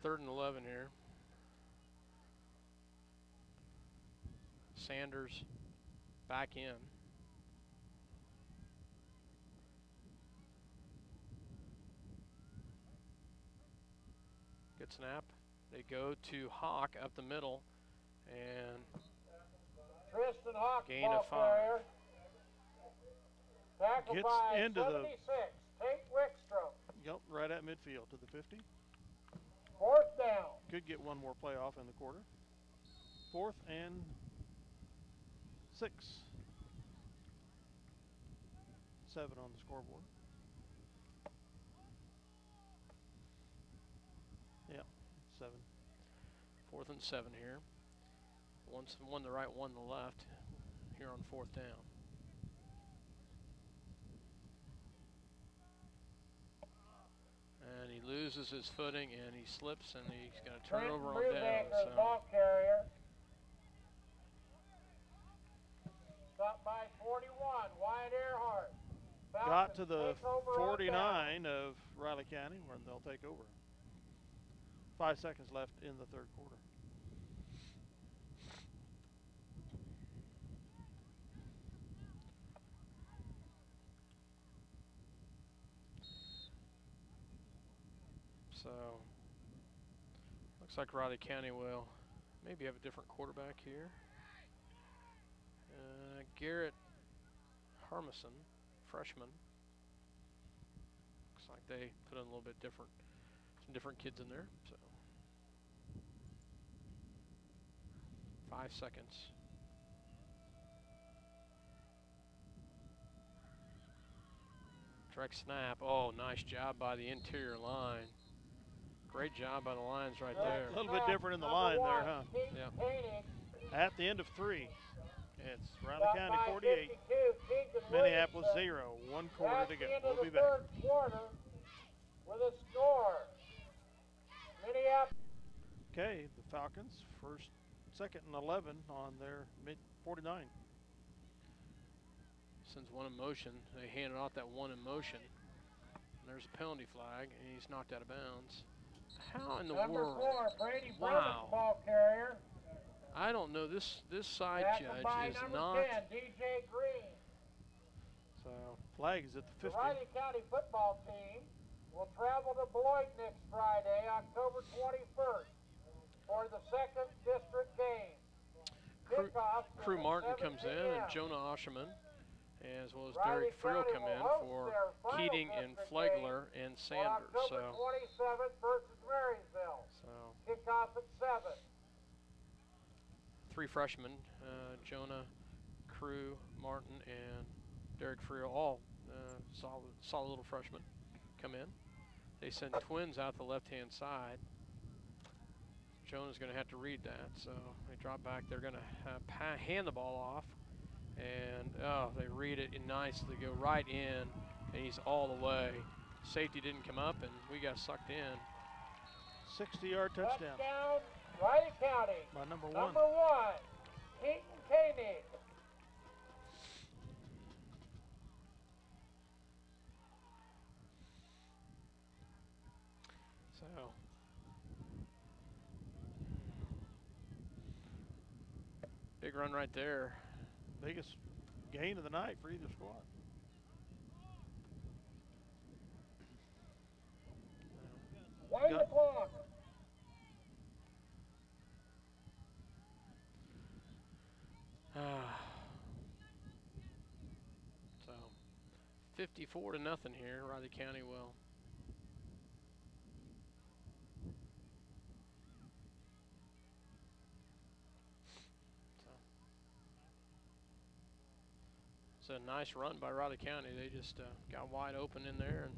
3rd and 11 here. Sanders back in. Good snap. They go to Hawk up the middle, and Tristan Hawk, gain of 5. Tackle Gets by into 76. Tate Wickstrom. Yep, right at midfield to the 50. 4th down. Could get one more play off in the quarter. 4th and 6. 7 on the scoreboard. Yeah, 7. 4th and 7 here. One to the right, one to the left here on 4th down. And he loses his footing, and he slips, and he's going to turn over on down. So. Ball carrier. Stopped by 41, Wyatt Earhart. Got to the 49 of Riley County, where they'll take over. 5 seconds left in the 3rd quarter. So, looks like Riley County will maybe have a different quarterback here. Garrett Harmison, freshman. Looks like they put in a little bit different, some different kids in there. So, 5 seconds. Direct snap. Oh, nice job by the interior line. Great job by the lines right there. A little bit different in the line there, huh? Yeah. At the end of 3, it's Riley County 48, Minneapolis 0. 1 quarter to go. We'll be back. 3rd quarter with a score. Minneapolis. Okay, the Falcons 2nd and 11 on their mid-49. Sends one in motion. They handed off that one in motion. And there's a penalty flag, and he's knocked out of bounds. How in the world? Number 4, Brady Wow. ball carrier. I don't know. This side Tackled by judge is number not. 10, DJ Green. So flag is at the 50. The Riley County football team will travel to Beloit next Friday, October 21st, for the 2nd district game. Crew Martin comes in, and Jonah Osherman, as well as Derek Friel come in for Keating and Flegler and Sanders. October 27th versus Marysville. Kickoff at 7. 3 freshmen, Jonah, Crew, Martin, and Derek Friel, all solid little freshmen, come in. They send twins out the left-hand side. Jonah's going to have to read that, so they drop back. They're going to hand the ball off, and they read it nicely. Go right in, and he's all the way. Safety didn't come up, and we got sucked in. 60-yard touchdown Touchdown, Riley County. by number 1. Number 1, Keaton Koenig. So big run right there. Biggest gain of the night for either squad. Wind the clock. So 54-0 here. Riley County will. It's a nice run by Riley County. They just got wide open in there and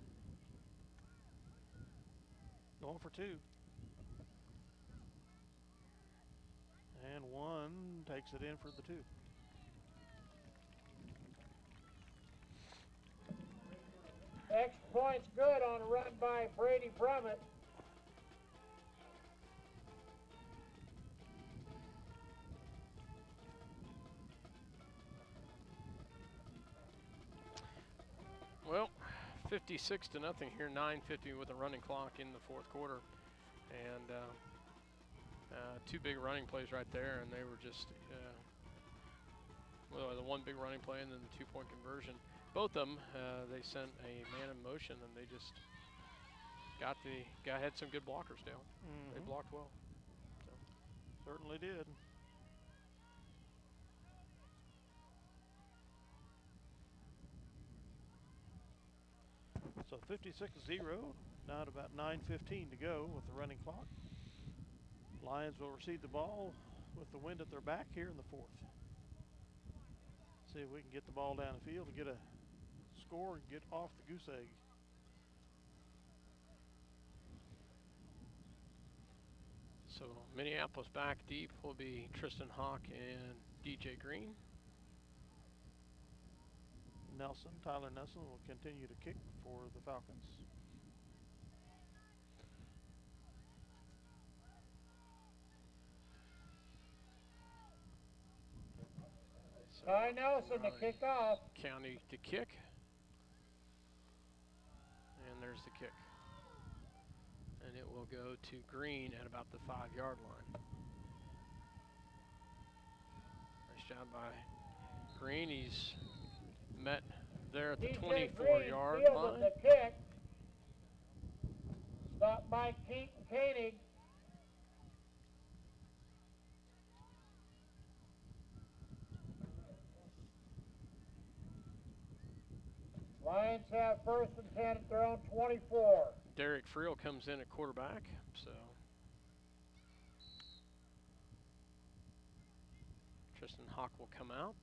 going for 2. And 1 takes it in for the 2. Extra point's good on a run by Brady Brummett. well, 56-0 here. 9:50 with a running clock in the 4th quarter, and 2 big running plays right there, and they were just well, the 1 big running play and then the 2-point conversion. Both of them, they sent a man in motion, and they just had some good blockers, Dale. They blocked well. So. Certainly did. So 56-0, now at about 9:15 to go with the running clock. Lions will receive the ball with the wind at their back here in the 4th. See if we can get the ball down the field and get a score and get off the goose egg. So Minneapolis back deep will be Tristan Hawk and DJ Green. Tyler Nelson will continue to kick for the Falcons. Ty Nelson to kick off. County to kick. And there's the kick. And it will go to Green at about the 5-yard line. Nice job by Green. He's met there at the 24-yard line. The kick. Stopped by Keaton Koenig. Lions have 1st and 10 at their own 24. Derek Friel comes in at quarterback, so Tristan Hawk will come out.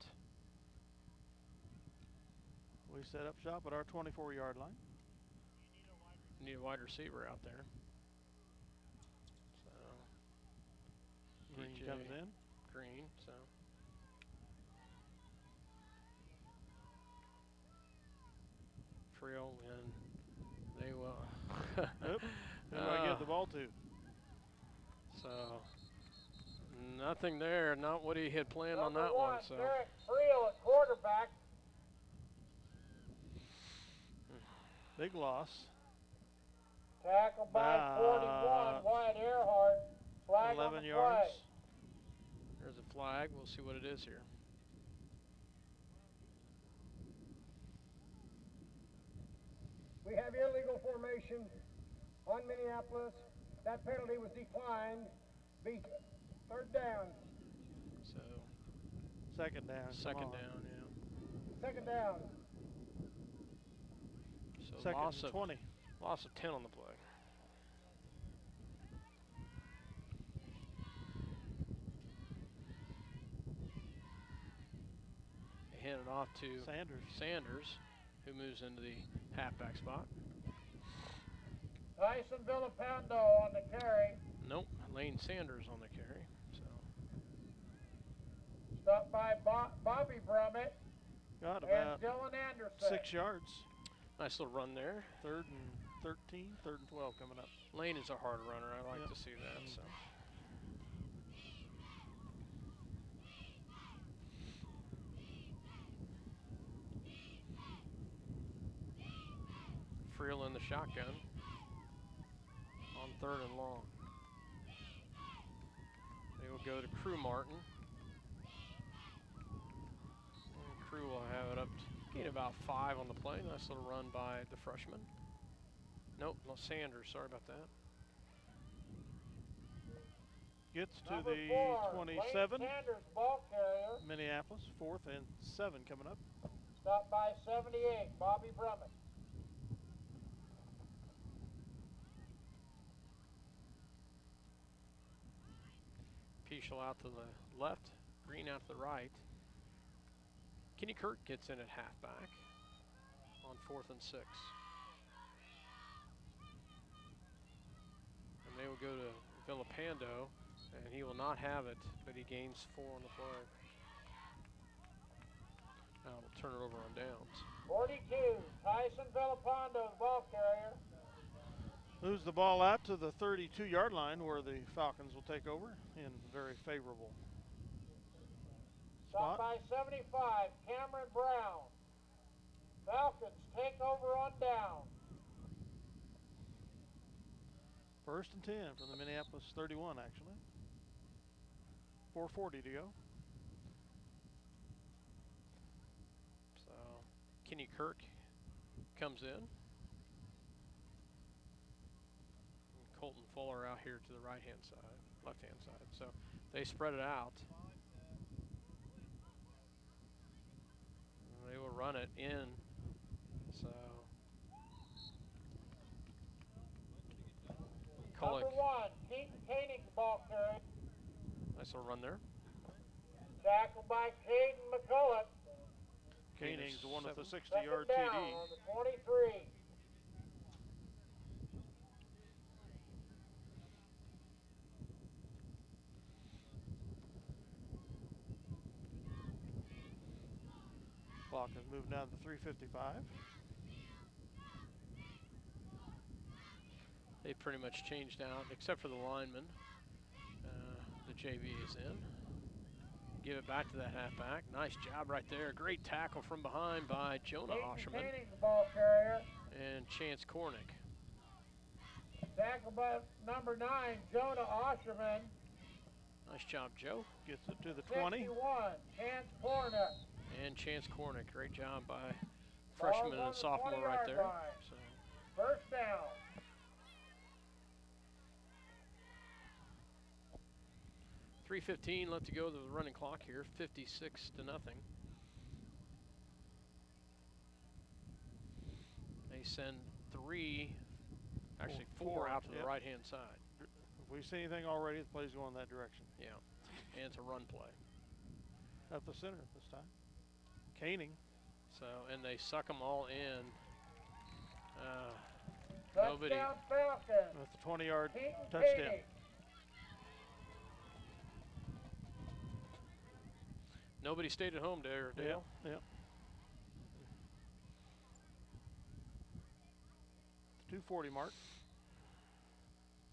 We set up shop at our 24-yard line. Need a wide receiver out there. So Green DJ comes in. Green, so. Friel, and they will. Yep. Who do I give the ball to? So nothing there. Not what he had planned on that one. So Derek Friel at quarterback. Big loss. Tackled by 41, Wyatt Earhart. Flag 11 on the yards. play. there's a flag. We'll see what it is here. We have illegal formation on Minneapolis. That penalty was declined. Be 3rd down. So 2nd down. second down, yeah. 2nd down. So 2nd loss and of 20. Loss of 10 on the play. They hand it off to Sanders, who moves into the halfback spot. Tyson Villapando on the carry. Nope, Lane Sanders on the carry. So Stopped by Bobby Brummett Got and about Dylan Anderson. 6 yards. nice little run there. 3rd and 13, 3rd and 12 coming up. Lane is a hard runner. I like Yep. to see that. So. Friel in the shotgun on 3rd and long. They will go to Crew Martin. And Crew will have it up to gain about 5 on the play. Nice little run by the freshman. Nope, no, Sanders. Sorry about that. Gets to Number the 4, 27. Lane Sanders, ball carrier. Minneapolis, 4th and 7 coming up. Stopped by 78, Bobby Brummett. Peschel out to the left, Green out to the right. Kenny Kirk gets in at halfback on 4th and 6. And they will go to Villapando, and he will not have it, but he gains 4 on the play. Now we'll turn it over on downs. 42, Tyson Villapando, the ball carrier. Moves the ball out to the 32-yard line where the Falcons will take over in very favorable Stopped spot. by 75, Cameron Brown. Falcons take over on down. 1st and 10 from the Minneapolis 31, actually. 4:40 to go. So Kenny Kirk comes in. And Colton Fuller out here to the right-hand side, left-hand side. So they spread it out. And they will run it in. So Number 1, Keaton Koenig, the ball carrier. nice little run there. Tackled by Caden McCullough. Koenig's the one with the 2nd 60-yard down TD. on the 23. Clock has moved down to 3:55. They pretty much changed out, except for the lineman. The JV is in. Give it back to that halfback. Nice job right there. Great tackle from behind by Jonah Keaton Osherman Koenig, the ball carrier. and Chance Cornick. Tackled by number 9, Jonah Osherman. Nice job, Joe. Gets it to the 20. 61, Chance Cornick. And Chance Cornick. Great job by Ball's freshman on and the sophomore 20-yard right there. line. So 1st down. 3:15 left to go to the running clock here. 56 to nothing. They send 3, actually 4 out to the Yep. right-hand side. If we see anything already, the play's going that direction. Yeah, and it's a run play. Up the center this time. Koenig. So, and they suck them all in. Nobody. Touchdown Falcons. With the 20-yard Keaton touchdown. Koenig. Nobody stayed at home there, Dale. Yep. The 2:40 mark.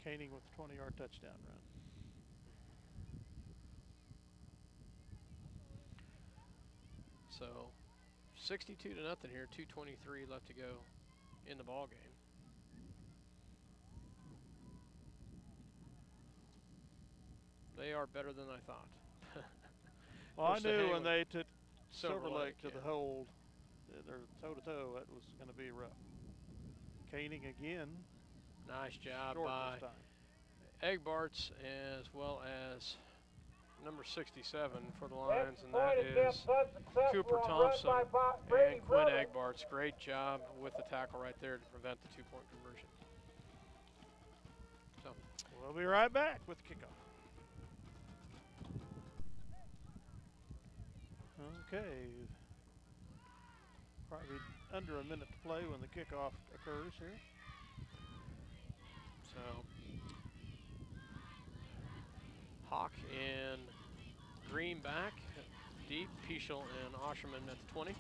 Koenig with the 20-yard touchdown run. So 62 to nothing here, 2:23 left to go in the ball game. They are better than I thought. Well, I Course, the knew when Haywood- they took Silver Silver Lake to Lake, the yeah. hold, or toe-to-toe, that was going to be rough. Koenig again, Nice job short by this time. Eggbarts as well as number 67 for the Next Lions, and point that attempt is unsuccessful Cooper on run Thompson by Brady and Quinn Brummett. Eggbarts. Great job with the tackle right there to prevent the 2-point conversion. So We'll be right back with the kickoff. Okay. Probably under a minute to play when the kickoff occurs here. So Hawk and Green back deep. Peschel and Osherman at the 20.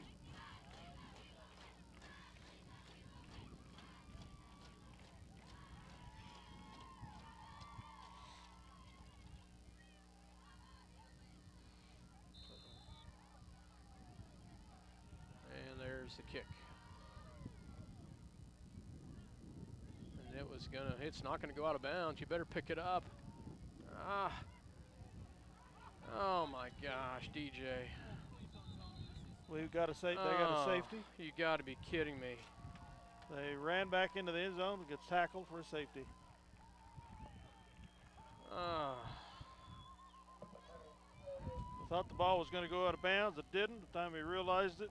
Here's the kick. And it's not gonna go out of bounds. You better pick it up. Ah. Oh my gosh, DJ. We've got a they got a safety. You gotta be kidding me. They ran back into the end zone and gets tackled for a safety. I thought the ball was going to go out of bounds. It didn't. The time he realized it.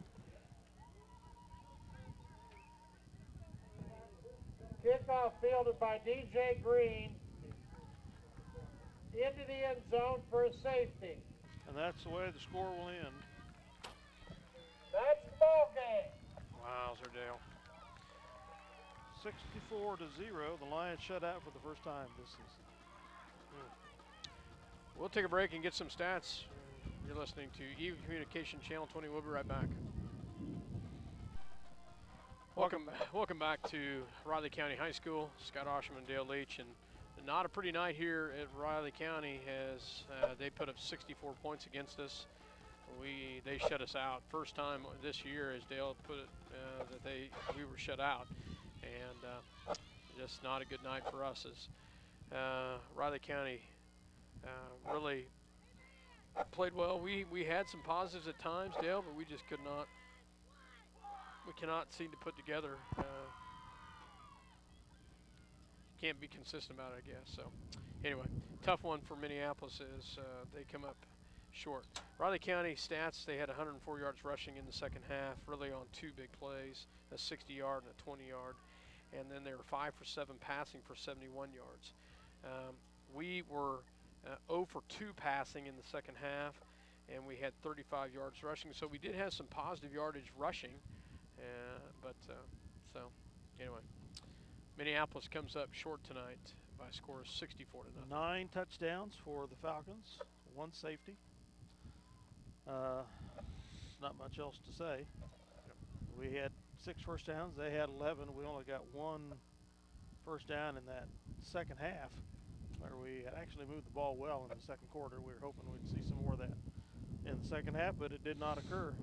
Kickoff fielded by DJ Green into the end zone for a safety. And that's the way the score will end. That's the ball game. Wowzer, Dale. 64-0. The Lions shut out for the first time this season. We'll take a break and get some stats. You're listening to Eagle Communication Channel 20. We'll be right back. Welcome back to Riley County High School. Scott Osham and Dale Leach, and not a pretty night here at Riley County as they put up 64 points against us. They shut us out. First time this year, as Dale put it, that we were shut out, and just not a good night for us as Riley County really played well. We had some positives at times, Dale, but we just cannot seem to put together. Can't be consistent about it, I guess. So anyway, tough one for Minneapolis as they come up short. Riley County stats, they had 104 yards rushing in the second half, really on two big plays, a 60-yard and a 20-yard. And then they were 5 for 7 passing for 71 yards. We were 0 for 2 passing in the second half, and we had 35 yards rushing. So we did have some positive yardage rushing, so anyway, Minneapolis comes up short tonight by a score of 64-0. 9 touchdowns for the Falcons, 1 safety. Not much else to say. We had 6 first downs. They had 11. We only got 1 first down in that second half, where we had actually moved the ball well in the second quarter. We were hoping we'd see some more of that in the second half, but it did not occur.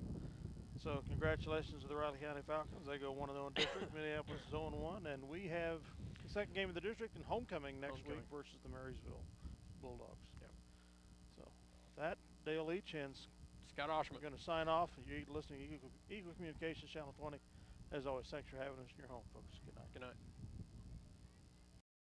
So congratulations to the Riley County Falcons. They go 1-0 in district. Minneapolis is 0-1, and we have the second game of the district and homecoming next week versus the Marysville Bulldogs. Yep. So that, Dale Leach and Scott Osham are going to sign off. You're listening to Eagle Communications Channel 20. As always, thanks for having us in your home, folks. Good night. Good night.